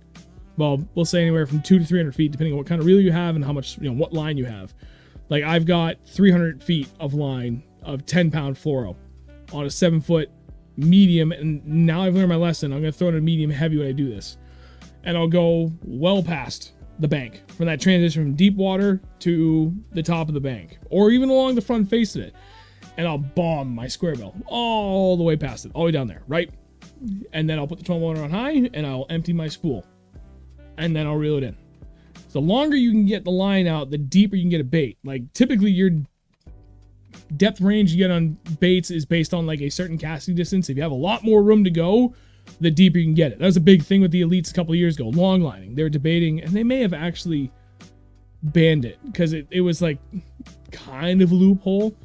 Well, we'll say anywhere from 200 to 300 feet, depending on what kind of reel you have and how much, what line you have. Like I've got 300 feet of line of 10-pound fluoro on a 7-foot medium, and now I've learned my lesson. I'm gonna throw in a medium heavy when I do this, and I'll go well past the bank from that transition from deep water to the top of the bank, or even along the front face of it, and I'll bomb my square bill all the way past it, all the way down there, right? And then I'll put the trolling motor on high, and I'll empty my spool, and then I'll reel it in. The longer you can get the line out, the deeper you can get a bait. Like typically your depth range you get on baits is based on like a certain casting distance. If you have a lot more room to go, the deeper you can get it. That was a big thing with the elites a couple of years ago, long lining. They were debating, and they may have actually banned it because it was like kind of a loophole.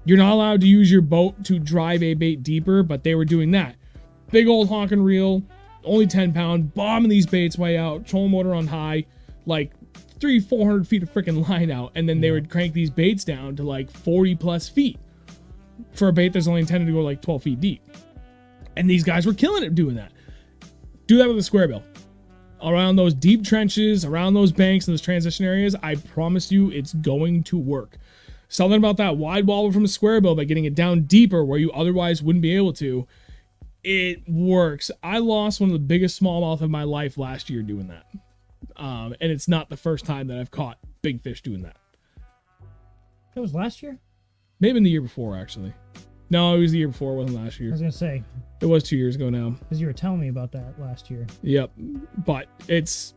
You're not allowed to use your boat to drive a bait deeper, but they were doing that. Big old honking reel, only 10-pound, bombing these baits way out, trolling motor on high, like 300-400 feet of freaking line out, and then they would crank these baits down to like 40 plus feet for a bait that's only intended to go like 12 feet deep. And these guys were killing it doing that. Do that with a square bill. Around those deep trenches, around those banks and those transition areas, I promise you it's going to work. Something about that wide wobble from a square bill by getting it down deeper where you otherwise wouldn't be able to, it works. I lost one of the biggest smallmouth of my life last year doing that. And it's not the first time that I've caught big fish doing that. That was last year? Maybe in the year before, actually. No, it was the year before. It wasn't last I year. was going to say, It was 2 years ago now. because you were telling me about that last year. Yep. But it's...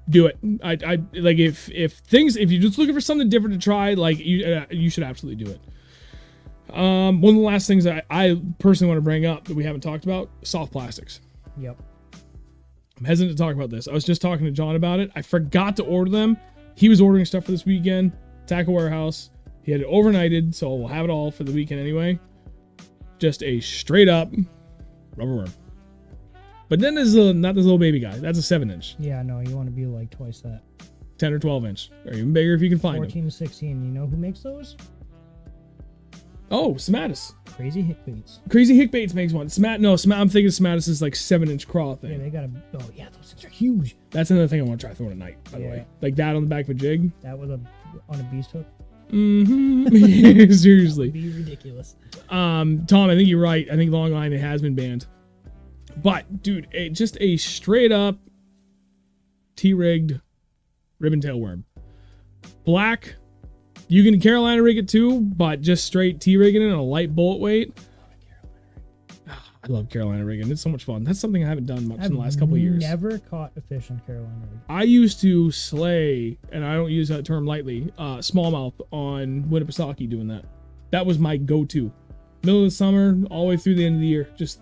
Do it. I like if you're just looking for something different to try, like you should absolutely do it. One of the last things I personally want to bring up that we haven't talked about, soft plastics. Yep. I'm hesitant to talk about this. I was just talking to John about it. I forgot to order them. He was ordering stuff for this weekend. Tackle Warehouse. He had it overnighted, so we'll have it all for the weekend anyway. Just a straight up rubber worm. But then there's not this little baby guy. That's a 7-inch. Yeah, no, you want to be like twice that. 10 or 12 inch. Or even bigger if you can find 14 them. to 16. You know who makes those? Oh, Smatus. Crazy Hick Baits. Crazy Hick Baits makes one. I'm thinking Smatus is like 7-inch craw thing. Yeah, they got a. Oh yeah, those things are huge. That's another thing I want to try throwing at night, by the way. Like that on the back of a jig. That with on a beast hook. Mm-hmm. Seriously. That would be ridiculous. Tom, I think you're right. I think Long Island has been banned. But, dude, just a straight up T-rigged ribbon tail worm. Black. You can Carolina rig it too, but just straight T-rigging it on a light bullet weight. I love Carolina rigging. It's so much fun. That's something I haven't done much in the last couple of years. Never caught a fish on Carolina rig. I used to slay, and I don't use that term lightly, smallmouth on Winnipesaukee doing that. That was my go-to. Middle of the summer, all the way through the end of the year. Just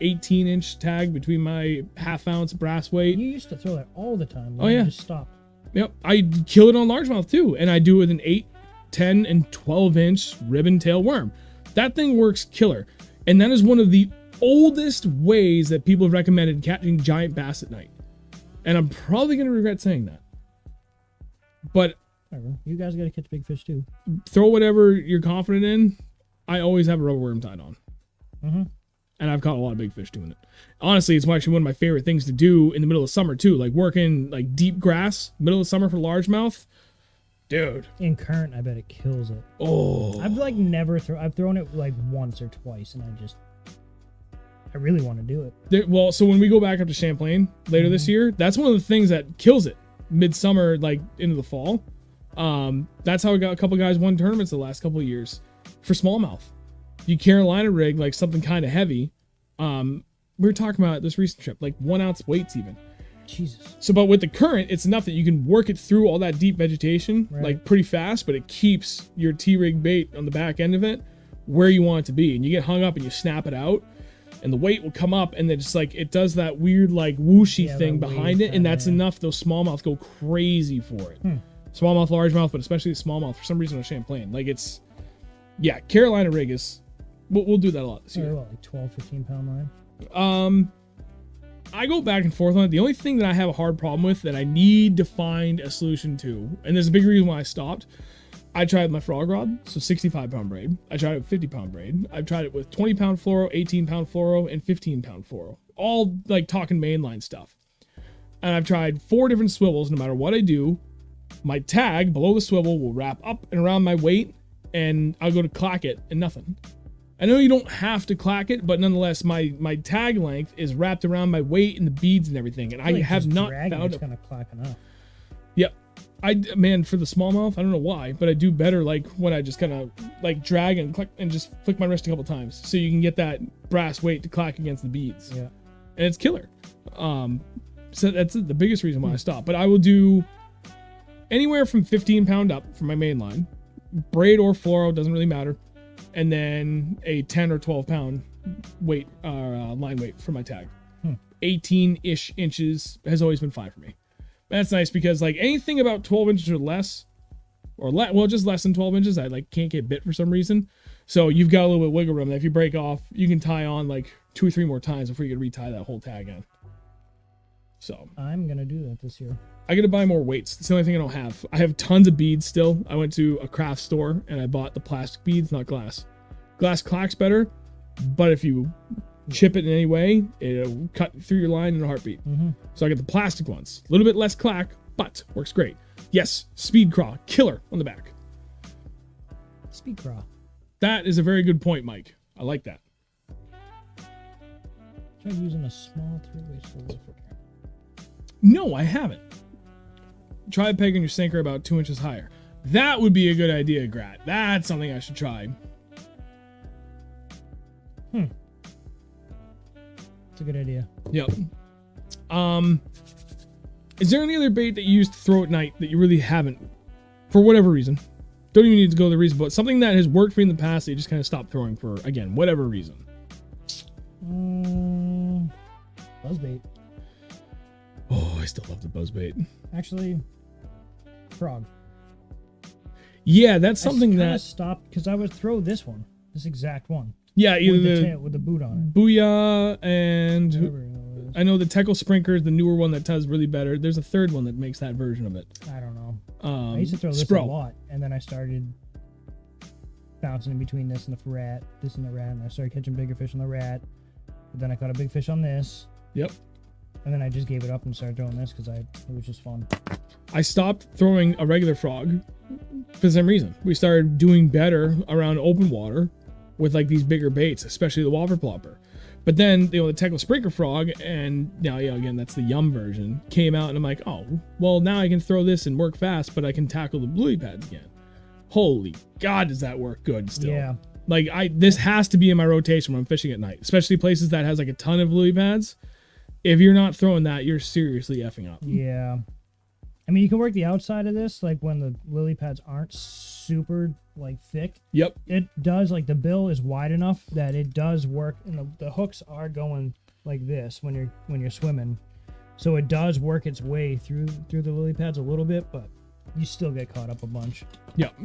18-inch tag between my half-ounce brass weight. You used to throw that all the time. Oh, yeah. You just stopped. Yep. I kill it on largemouth, too. And I do it with an 8, 10, and 12-inch ribbon tail worm. That thing works killer. And that is one of the oldest ways that people have recommended catching giant bass at night. And I'm probably going to regret saying that. But you guys got to catch big fish, too. Throw whatever you're confident in. I always have a rubber worm tied on. Mm-hmm. And I've caught a lot of big fish doing it. Honestly, it's actually one of my favorite things to do in the middle of summer, too. Like working like deep grass, middle of summer for largemouth. Dude. In current, I bet it kills it. Oh. I've like never I've thrown it like once or twice, and I really want to do it. Well, so when we go back up to Champlain later this year, that's one of the things that kills it midsummer, like into the fall. That's how I got a couple guys won tournaments the last couple of years for smallmouth. You Carolina rig like something kind of heavy. We were talking about this recent trip, like 1 ounce weights even. Jesus. So, but with the current, it's enough that you can work it through all that deep vegetation, like pretty fast, but it keeps your T-rig bait on the back end of it where you want it to be. And you get hung up and you snap it out, and the weight will come up, and then just like it does that weird like whooshy thing behind it, and that's enough. Those smallmouth go crazy for it. Smallmouth, largemouth, but especially the smallmouth for some reason on Champlain. Like it's, yeah, Carolina rig is. We'll do that a lot this year. What, like 12, 15 pound line? I go back and forth on it. The only thing that I have a hard problem with that I need to find a solution to, and there's a big reason why I stopped. I tried my frog rod, so 65-pound braid. I tried it with 50-pound braid. I've tried it with 20-pound fluoro, 18-pound fluoro, and 15-pound fluoro. All like talking mainline stuff. And I've tried 4 different swivels. No matter what I do, my tag below the swivel will wrap up and around my weight, and I'll go to clack it and nothing. I know you don't have to clack it, but nonetheless, my tag length is wrapped around my weight and the beads and everything, and I have not found it's gonna clack enough. Yep. Man, for the smallmouth, I don't know why, but I do better like when I just kind of like drag and click and just flick my wrist a couple times, so you can get that brass weight to clack against the beads. Yeah. And it's killer. So that's the biggest reason why I stopped. But I will do anywhere from 15-pound up for my main line, braid or fluoro, doesn't really matter. And then a 10 or 12-pound weight, line weight for my tag. 18-ish inches has always been fine for me. That's nice because like anything about 12 inches or less, well, just less than 12 inches, I like can't get bit for some reason. So you've got a little bit of wiggle room that if you break off, you can tie on like 2 or 3 more times before you can retie that whole tag in. So I'm gonna do that this year. I gotta buy more weights. It's the only thing I don't have. I have tons of beads still. I went to a craft store and I bought the plastic beads, not glass. Glass clacks better, but if you chip it in any way, it'll cut through your line in a heartbeat. So I got the plastic ones. A little bit less clack, but works great. Yes, speed craw, killer on the back. Speed craw. That is a very good point, Mike. I like that. Try using a small 3-way swivel for. No, I haven't. Try pegging your sinker about 2 inches higher. That would be a good idea, Grat. That's something I should try. It's a good idea. Yep. Is there any other bait that you used to throw at night that you really haven't, for whatever reason, don't even need to go the reason, but something that has worked for you in the past that you just kind of stopped throwing for, again, whatever reason. Buzzbait. Oh, I still love the buzzbait. Actually, frog. Yeah, that's something that stopped because I would throw this one, this exact one. Yeah, either with the the tail, with the boot on it. Booyah and Whatever it is. I know the Teckle Sprinkler is the newer one that does really better. There's a third one that makes that version of it. I don't know. I used to throw this Spro. a lot, and then I started bouncing in between this and the rat, and I started catching bigger fish on the rat. But then I caught a big fish on this. Yep. And then I just gave it up and started throwing this because it was just fun. I stopped throwing a regular frog for the same reason. We started doing better around open water with like these bigger baits, especially the whopper plopper. But then, the Teckle Sprinkler frog, and now, again, that's the Yum version, came out, and I'm like, oh, well, now I can throw this and work fast, but I can tackle the bluey pads again. Holy God, does that work good still? Yeah. Like, this has to be in my rotation when I'm fishing at night, especially places that has like a ton of lily pads. If you're not throwing that, you're seriously effing up. Yeah. I mean, you can work the outside of this, like when the lily pads aren't super like thick. Yep. It does, like the bill is wide enough that it does work, and the hooks are going like this when you're swimming, so it does work its way through the lily pads a little bit, but you still get caught up a bunch. Yep.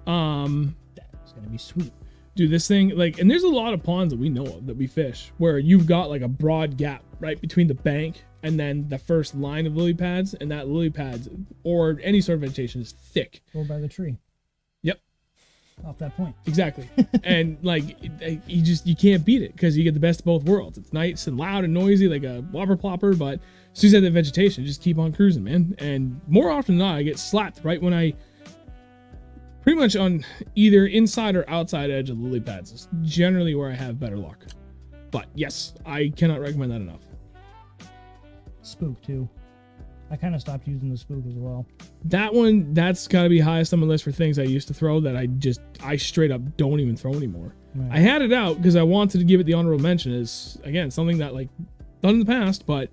That's gonna be sweet. Dude, this thing, like, and there's a lot of ponds that we know of that we fish where you've got like a broad gap right between the bank and then the first line of lily pads, and that lily pads or any sort of vegetation is thick. Go by the tree. Yep. Off that point. Exactly. And like, you can't beat it because you get the best of both worlds. It's nice and loud and noisy like a whopper plopper, but as soon as you have the vegetation, just keep on cruising, man. And more often than not, I get slapped right when I pretty much on either inside or outside edge of the lily pads is generally where I have better luck. But yes, I cannot recommend that enough. Spook too. I kind of stopped using the spook as well. That one, that's got to be highest on my list for things I used to throw that I straight up don't even throw anymore. Right. I had it out because I wanted to give it the honorable mention as, again, something that like done in the past, but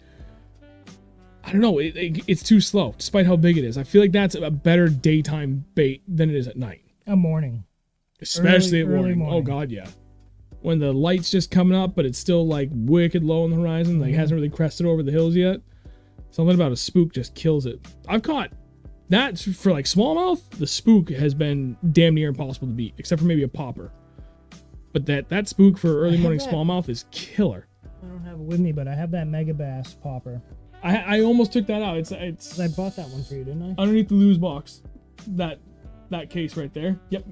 I don't know, it's too slow despite how big it is. I feel like that's a better daytime bait than it is at night. A morning. Especially at early morning. Oh God, yeah. When the light's just coming up, but it's still like wicked low on the horizon, like hasn't really crested over the hills yet. Something about a spook just kills it. I've caught that for like smallmouth. The spook has been damn near impossible to beat, except for maybe a popper. But that spook for early morning smallmouth is killer. I don't have it with me, but I have that mega bass popper. I almost took that out. It's I bought that one for you, didn't I? Underneath the loose box. That case right there. Yep.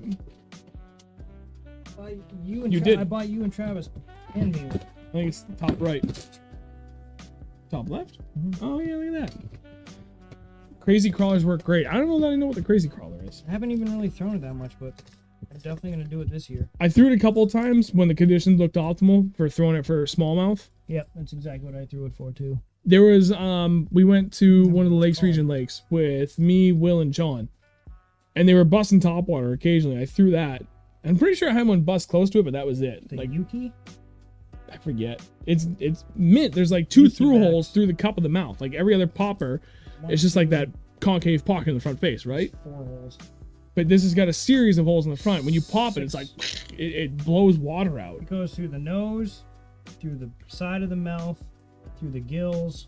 You did. I bought you and Travis and me. I think it's top right. Top left? Mm-hmm. Oh yeah, look at that. Crazy crawlers work great. I don't know that I know what the crazy crawler is. I haven't even really thrown it that much, but I'm definitely gonna do it this year. I threw it a couple of times when the conditions looked optimal for throwing it for smallmouth. Yep, that's exactly what I threw it for too. There was we went to one of the Lakes Region lakes with me, Will, and John, and they were busting topwater occasionally. I threw that. I'm pretty sure I had one bust close to it, but that was it. The like Yuki? I forget. It's mint. There's like two through holes through the cup of the mouth. Like every other popper, it's just like that concave pocket in the front face, right? 4 holes. But this has got a series of holes in the front. When you pop it, it's like it blows water out. It goes through the nose, through the side of the mouth, through the gills.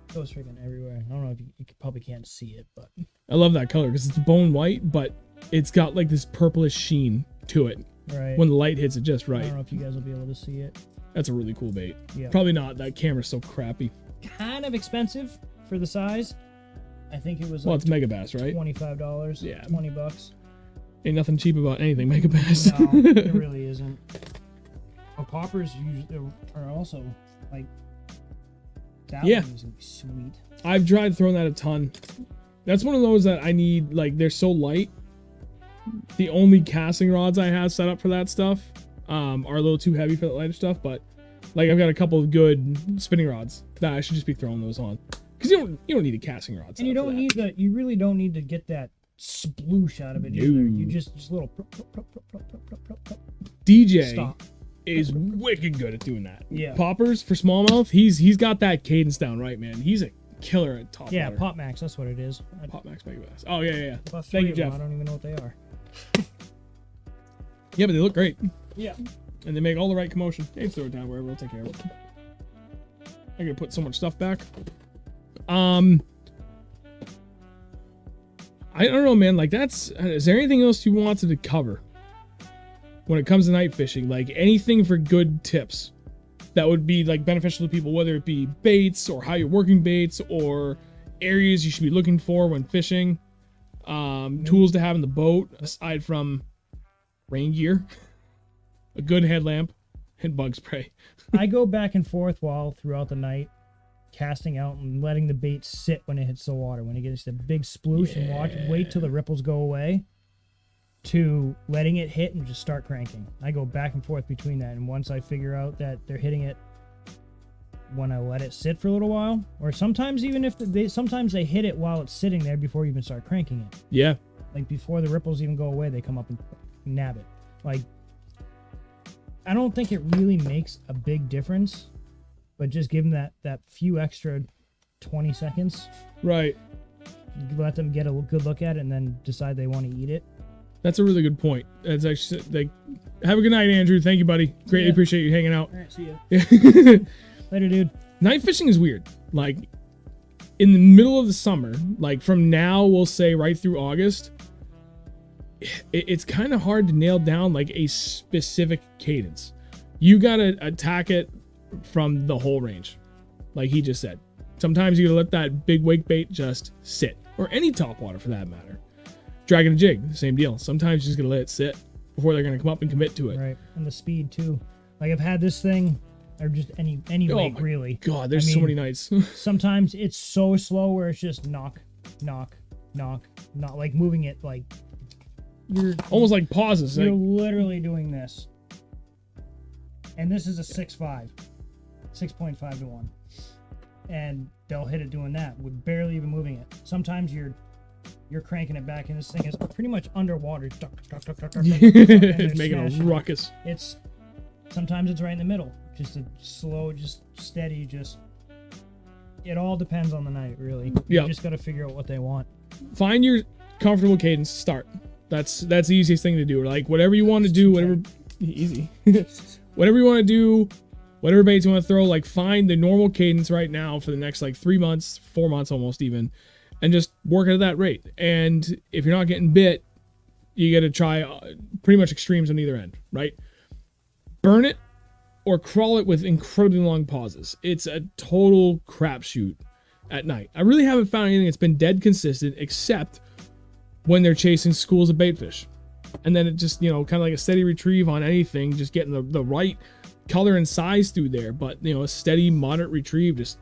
It goes freaking everywhere. I don't know if you probably can't see it, but I love that color because it's bone white, but it's got like this purplish sheen to it. Right. When the light hits it just right. I don't know if you guys will be able to see it. That's a really cool bait. Yeah. Probably not. That camera's so crappy. Kind of expensive for the size. I think it was Well, like it's Megabass, right? $25. Yeah. $20. Ain't nothing cheap about anything Megabass. No, it really isn't. But poppers usually are also like that. Yeah. One is gonna be sweet. I've tried throwing that a ton. That's one of those that I need, like, they're so light. The only casting rods I have set up for that stuff are a little too heavy for that lighter stuff, but like I've got a couple of good spinning rods that I should just be throwing those on. Because you don't need a casting rod. And you don't need that. You really don't need to get that sploosh out of it either. You just little DJ stop. is wicked good at doing that. Yeah. Poppers for smallmouth, he's got that cadence down right, man. He's a killer at top Yeah, water. Pop Max, that's what it is. Pop Max Mega Bass. Oh yeah. About Thank three you, of them, Jeff. I don't even know what they are. Yeah, but they look great. Yeah. And they make all the right commotion. Hey, throw it down wherever. We'll take care of it. I gotta put so much stuff back. I don't know, man. Like, is there anything else you wanted to cover when it comes to night fishing? Like, anything for good tips that would be like beneficial to people, whether it be baits or how you're working baits or areas you should be looking for when fishing, tools to have in the boat aside from rain gear, a good headlamp, and bug spray. I go back and forth throughout the night, casting out and letting the bait sit when it hits the water. When it gets a big sploosh and wait till the ripples go away, to letting it hit and just start cranking. I go back and forth between that, and once I figure out that they're hitting it, when I let it sit for a little while, or sometimes even if sometimes they hit it while it's sitting there before you even start cranking it. Yeah. Like before the ripples even go away, they come up and nab it. Like, I don't think it really makes a big difference, but just give them that few extra 20 seconds. Right. Let them get a good look at it and then decide they want to eat it. That's a really good point. That's actually like, have a good night, Andrew. Thank you, buddy. Greatly appreciate you hanging out. All right, see ya. Yeah. Later, dude. Night fishing is weird. Like, in the middle of the summer, like from now, we'll say right through August, it's kind of hard to nail down like a specific cadence. You got to attack it from the whole range. Like he just said, sometimes you got to let that big wake bait just sit, or any topwater for that matter. Dragging a jig, same deal. Sometimes you're just going to let it sit before they're going to come up and commit to it. Right. And the speed too. Like I've had this thing, or just any wake really. God, there's so many nights. Sometimes it's so slow where it's just knock, knock, knock, not like moving it like you're almost like pauses. You're like, literally doing this. And this is a 6.5 to 1. And they'll hit it doing that with barely even moving it. Sometimes you're cranking it back, and this thing is pretty much underwater. It's making a ruckus. Sometimes it's right in the middle. Just a slow, just steady, it all depends on the night, really. Yeah. You just got to figure out what they want. Find your comfortable cadence. Start. That's the easiest thing to do. Like whatever you want to do, whatever easy. Whatever you want to do, whatever baits you want to throw, like find the normal cadence right now for the next like 3 months, 4 months almost even, and just work at that rate. And if you're not getting bit, you got to try pretty much extremes on either end, right? Burn it or crawl it with incredibly long pauses. It's a total crapshoot at night. I really haven't found anything that's been dead consistent except when they're chasing schools of baitfish. And then it just, kind of like a steady retrieve on anything, just getting the right color and size through there. But, a steady, moderate retrieve, just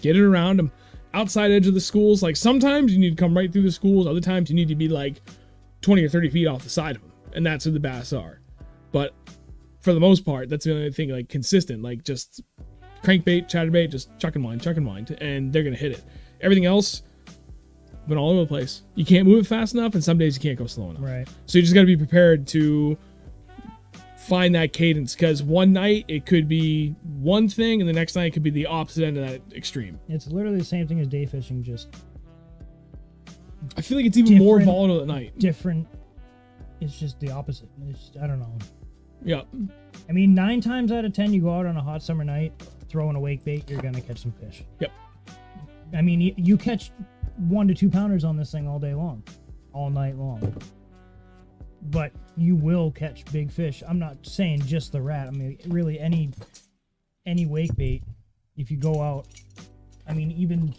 get it around them. Outside edge of the schools, like sometimes you need to come right through the schools. Other times you need to be like 20 or 30 feet off the side of them. And that's who the bass are. But for the most part, that's the only thing like consistent, like just crankbait, chatterbait, just chuck and wind, and they're going to hit it. Everything else, been all over the place. You can't move it fast enough, and some days you can't go slow enough. Right. So you just got to be prepared to find that cadence, because one night it could be one thing, and the next night it could be the opposite end of that extreme. It's literally the same thing as day fishing, just I feel like it's even more volatile at night. Different. It's just the opposite. I don't know. Yeah. I mean, 9 times out of 10, you go out on a hot summer night, throwing a wake bait, you're gonna catch some fish. Yep. I mean, you catch 1 to 2 pounders on this thing all day long, all night long. But you will catch big fish. I'm not saying just the rat. I mean, really any wake bait. If you go out, I mean, even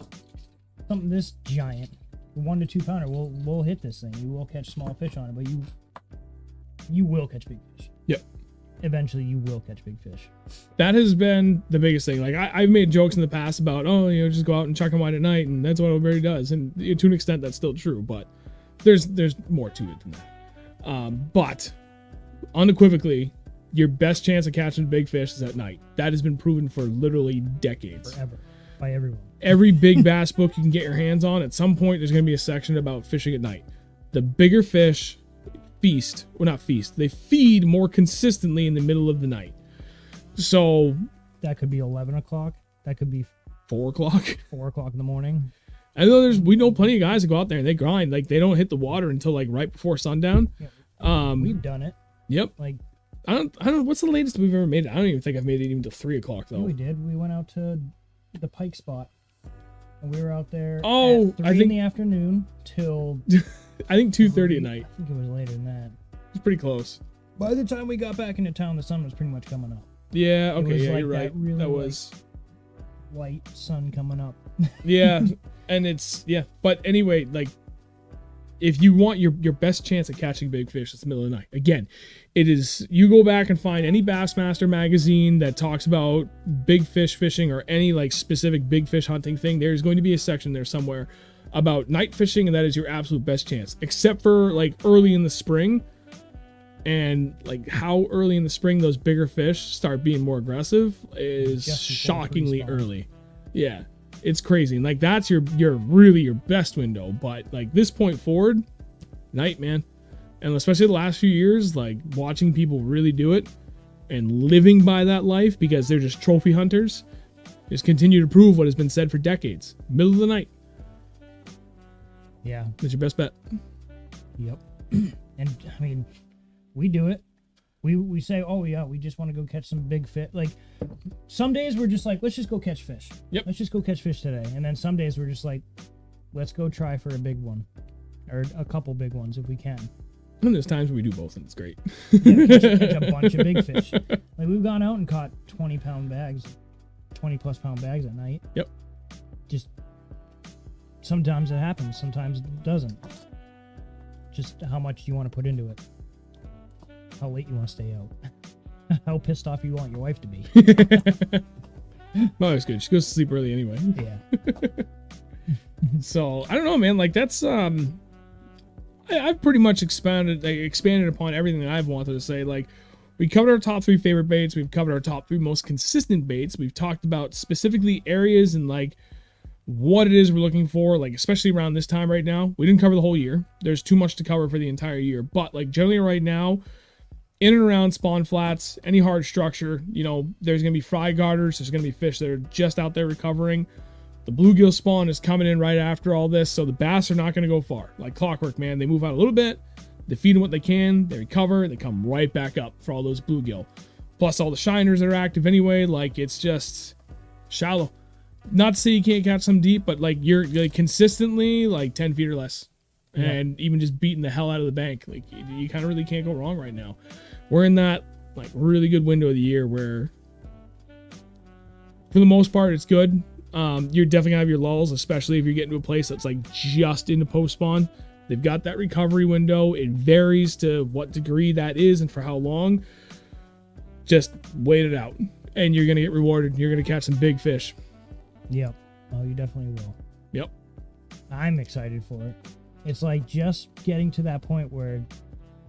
something this giant, 1 to 2 pounder, will hit this thing. You will catch small fish on it, but you will catch big fish. Yep. Eventually, you will catch big fish. That has been the biggest thing. Like I've made jokes in the past about, just go out and chuck them wide at night, and that's what everybody does. And to an extent, that's still true, but there's more to it than that. But unequivocally, your best chance of catching big fish is at night. That has been proven for literally decades. Forever. By everyone. Every big bass book you can get your hands on, at some point, there's going to be a section about fishing at night. The bigger fish they feed more consistently in the middle of the night. So that could be 11 o'clock. That could be 4 o'clock. 4 o'clock in the morning. I know we know plenty of guys that go out there and they grind. Like, they don't hit the water until like right before sundown. Yeah, we've done it. Yep. Like, I don't know. What's the latest we've ever made it? I don't even think I've made it even till 3 o'clock though. yeah, we did. We went out to the Pike spot. And we were out there at 3 in the afternoon till... I think 2:30 at night. I think it was later than that. It's pretty close. By the time we got back into town, the sun was pretty much coming up. Yeah, It okay, was yeah, like you're right. that really, That like, was... White sun coming up. Yeah, and it's... Yeah, but anyway, like, if you want your best chance at catching big fish, it's the middle of the night. Again, it is... You go back and find any Bassmaster magazine that talks about big fish fishing or any, like, specific big fish hunting thing. There's going to be a section there somewhere about night fishing, and that is your absolute best chance. Except for, like, early in the spring... And like how early in the spring those bigger fish start being more aggressive is shockingly early. Yeah, it's crazy. And like that's your really your best window. But like this point forward, night, man. And especially the last few years, like watching people really do it and living by that life because they're just trophy hunters, just continue to prove what has been said for decades. Middle of the night. Yeah. That's your best bet. Yep. And I mean, we do it. We say, oh yeah, we just want to go catch some big fish. Like some days we're just like, let's just go catch fish. Yep. Let's just go catch fish today. And then some days we're just like, let's go try for a big one, or a couple big ones if we can. And there's times where we do both, and it's great. Yeah, catch a bunch of big fish. Like we've gone out and caught 20-pound bags, 20+ pound bags at night. Yep. Just sometimes it happens, sometimes it doesn't. Just how much you want to put into it. How late you want to stay out. How pissed off you want your wife to be. No, it's good. She goes to sleep early anyway. Yeah. So I don't know, man. Like that's I've pretty much expanded upon everything that I've wanted to say. Like we covered our top 3 favorite baits. We've covered our top 3 most consistent baits. We've talked about specifically areas and like what it is we're looking for, like especially around this time right now. We didn't cover the whole year. There's too much to cover for the entire year. But like generally right now, in and around spawn flats, any hard structure, you know, there's going to be fry garters. There's going to be fish that are just out there recovering. The bluegill spawn is coming in right after all this, so the bass are not going to go far. Like clockwork, man. They move out a little bit, they feed them what they can, they recover, they come right back up for all those bluegill. Plus all the shiners that are active anyway. Like it's just shallow. Not to say you can't catch some deep, but like you're like consistently like 10 feet or less. Yeah. And even just beating the hell out of the bank. Like you kind of really can't go wrong right now. We're in that like really good window of the year where for the most part it's good. You're definitely gonna have your lulls, especially if you're getting to a place that's like just into post spawn. They've got that recovery window. It varies to what degree that is and for how long. Just wait it out and you're gonna get rewarded. You're gonna catch some big fish. Yep. Oh, you definitely will. Yep. I'm excited for it. It's like just getting to that point where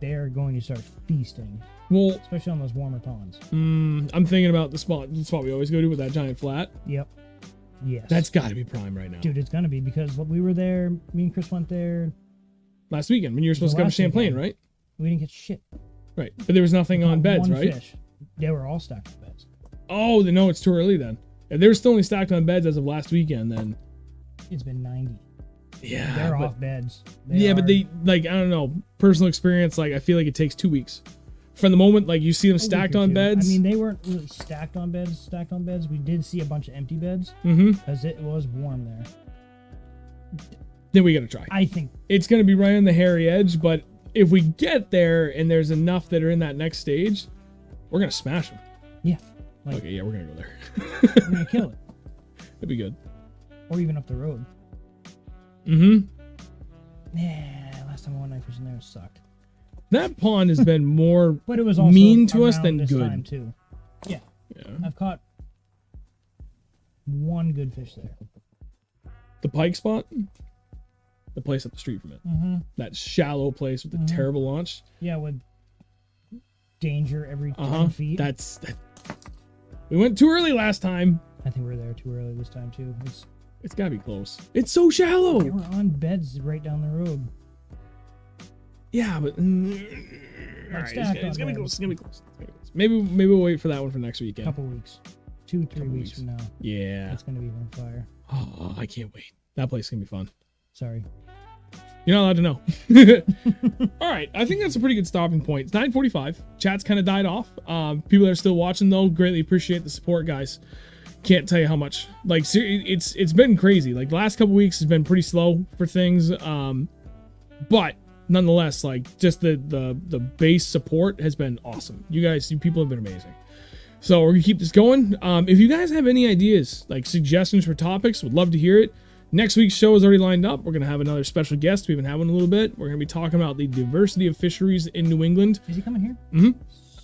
they're going to start feasting. Well, especially on those warmer ponds. I'm thinking about the spot we always go to with that giant flat. Yep. Yes. That's got to be prime right now. Dude, it's going to be because we were there, me and Chris went there. Last weekend when you were supposed to come to Champlain, right? We didn't get shit. Right. But there was nothing on beds, right? Fish. They were all stacked on beds. Oh, no, it's too early then. If they were still only stacked on beds as of last weekend, then... It's been 90. Yeah, they're off beds. But they like I don't know, personal experience. Like I feel like it takes 2 weeks from the moment like you see them stacked on beds. I mean, they weren't really stacked on beds. We did see a bunch of empty beds because it was warm there. Then we gotta try. I think it's gonna be right on the hairy edge, but if we get there and there's enough that are in that next stage, we're gonna smash them. Yeah. Like, okay, yeah, we're gonna go there. We're gonna kill it. It'd be good. Or even up the road. Yeah, last time I went night fishing there, it sucked. That pond has been more but it was also mean to us than good. Time too. Yeah. I've caught one good fish there. The Pike spot? The place up the street from it. That shallow place with the terrible launch. Yeah, with danger every 10 feet. We went too early last time. I think we were there too early this time too. It's gotta be close. It's so shallow. They were on beds right down the road. Yeah, but it's gonna be close. Maybe we'll wait for that one for next weekend. Couple weeks. 2-3 weeks from now. Yeah. It's gonna be on fire. Oh, I can't wait. That place is gonna be fun. Sorry. You're not allowed to know. All right, I think that's a pretty good stopping point. It's 9:45. Chat's kind of died off. People that are still watching though, greatly appreciate the support, guys. Can't tell you how much. Like, it's been crazy. Like the last couple weeks has been pretty slow for things. But nonetheless, like just the base support has been awesome. You people have been amazing. So we're gonna keep this going. If you guys have any ideas, like suggestions for topics, would love to hear it. Next week's show is already lined up. We're gonna have another special guest. We've been having a little bit. We're gonna be talking about the diversity of fisheries in New England. Is he coming here? Mm-hmm.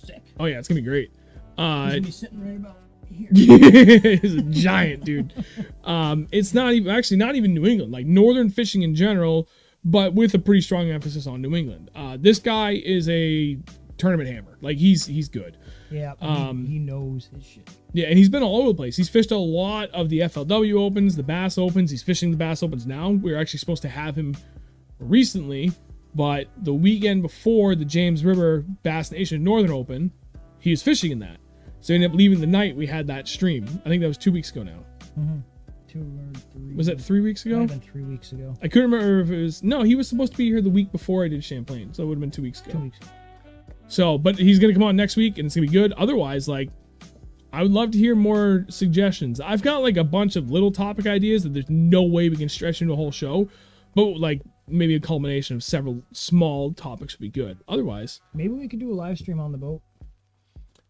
Sick. Oh yeah, it's gonna be great. He's gonna be sitting right about here. He's a giant dude. It's not even New England, like northern fishing in general, but with a pretty strong emphasis on New England. This guy is a tournament hammer. Like he's good. Yeah, he knows his shit. Yeah, and he's been all over the place. He's fished a lot of the FLW Opens, the Bass Opens. He's fishing the Bass Opens now. We were actually supposed to have him recently, but the weekend before the James River Bass Nation Northern Open, he was fishing in that. So he ended up leaving the night we had that stream. I think that was 2 weeks ago now. Mm-hmm. 2 or 3. Was that 3 weeks ago? Might have been 3 weeks ago. I couldn't remember if it was... No, he was supposed to be here the week before I did Champlain, so it would have been 2 weeks ago. 2 weeks ago. So, but he's going to come on next week, and it's going to be good. Otherwise, like, I would love to hear more suggestions. I've got, like, a bunch of little topic ideas that there's no way we can stretch into a whole show, but, like, maybe a culmination of several small topics would be good. Otherwise... Maybe we could do a live stream on the boat.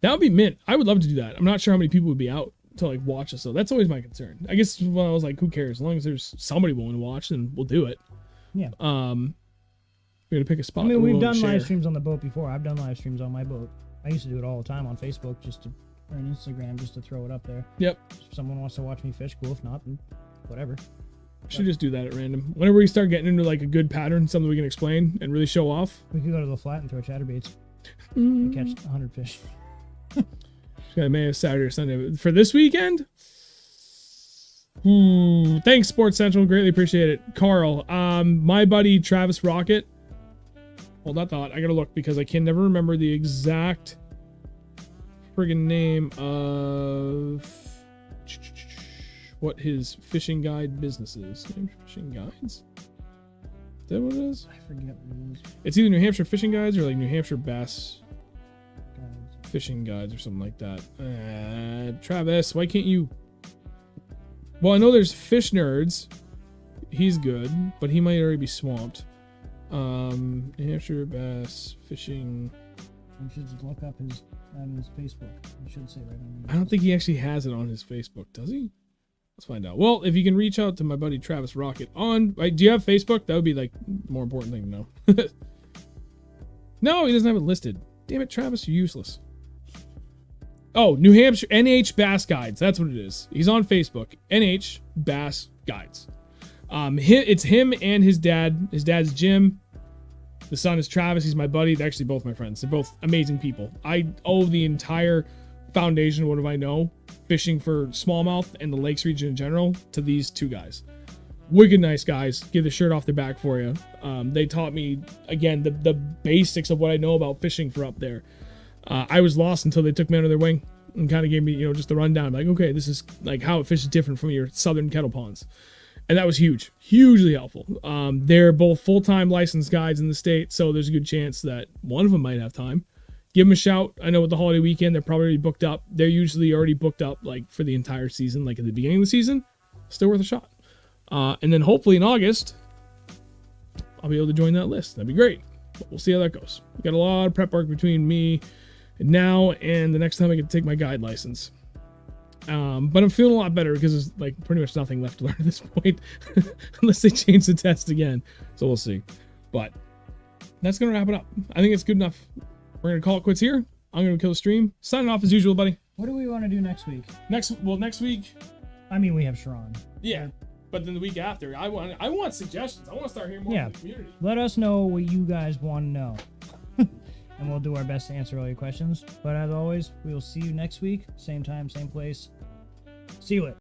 That would be mint. I would love to do that. I'm not sure how many people would be out to, like, watch us, though. That's always my concern. I guess, well, I was like, who cares? As long as there's somebody willing to watch, then we'll do it. Yeah. We're gonna pick a spot. I mean, we've done live streams on the boat before. I've done live streams on my boat. I used to do it all the time on Facebook or on Instagram just to throw it up there. Yep. If someone wants to watch me fish, cool. If not, then whatever. Should just do that at random. Whenever we start getting into like a good pattern, something we can explain and really show off. We could go to the flat and throw chatterbaits and catch 100 fish. Got May of Saturday or Sunday for this weekend. Thanks, Sports Central. Greatly appreciate it, Carl. My buddy Travis Rocket. Hold that thought. I gotta look because I can never remember the exact friggin' name of what his fishing guide business is. Fishing Guides? Is that what it is? I forget what it is. It's either New Hampshire Fishing Guides or like New Hampshire Bass Fishing Guides or something like that. Travis, why can't you? Well, I know there's Fish Nerds. He's good, but he might already be swamped. New Hampshire Bass Fishing. You should just look up his Facebook. You should say right on. I don't think he actually has it on his Facebook, does he? Let's find out. Well, if you can reach out to my buddy Travis Rocket on, right, do you have Facebook? That would be like more important thing to know. No, he doesn't have it listed. Damn it, Travis, you're useless. Oh, New Hampshire NH Bass Guides. That's what it is. He's on Facebook. NH Bass Guides. It's him and his dad. His dad's Jim. The son is Travis. He's my buddy. They're actually both my friends. They're both amazing people. I owe the entire foundation of what do I know, fishing for smallmouth and the lakes region in general, to these two guys. Wicked nice guys. Give the shirt off their back for you. They taught me, again, the basics of what I know about fishing for up there. I was lost until they took me under their wing and kind of gave me, just the rundown. Like, okay, this is like how it fishes different from your southern kettle ponds. And that was huge, hugely helpful. They're both full-time licensed guides in the state, so there's a good chance that one of them might have time. Give them a shout. I know with the holiday weekend, they're probably already booked up. They're usually already booked up like for the entire season, like at the beginning of the season. Still worth a shot. And then hopefully in August, I'll be able to join that list. That'd be great. But we'll see how that goes. We got a lot of prep work between me and now and the next time I get to take my guide license. But I'm feeling a lot better because there's like pretty much nothing left to learn at this point, unless they change the test again. So we'll see. But that's gonna wrap it up. I think it's good enough. We're gonna call it quits here. I'm gonna kill the stream. Signing off as usual, buddy. What do we want to do next week? Next week. I mean, we have Sharon. Yeah, but then the week after, I want suggestions. I want to start hearing more from the community. Let us know what you guys want to know. And we'll do our best to answer all your questions. But as always, we will see you next week. Same time, same place. See you later.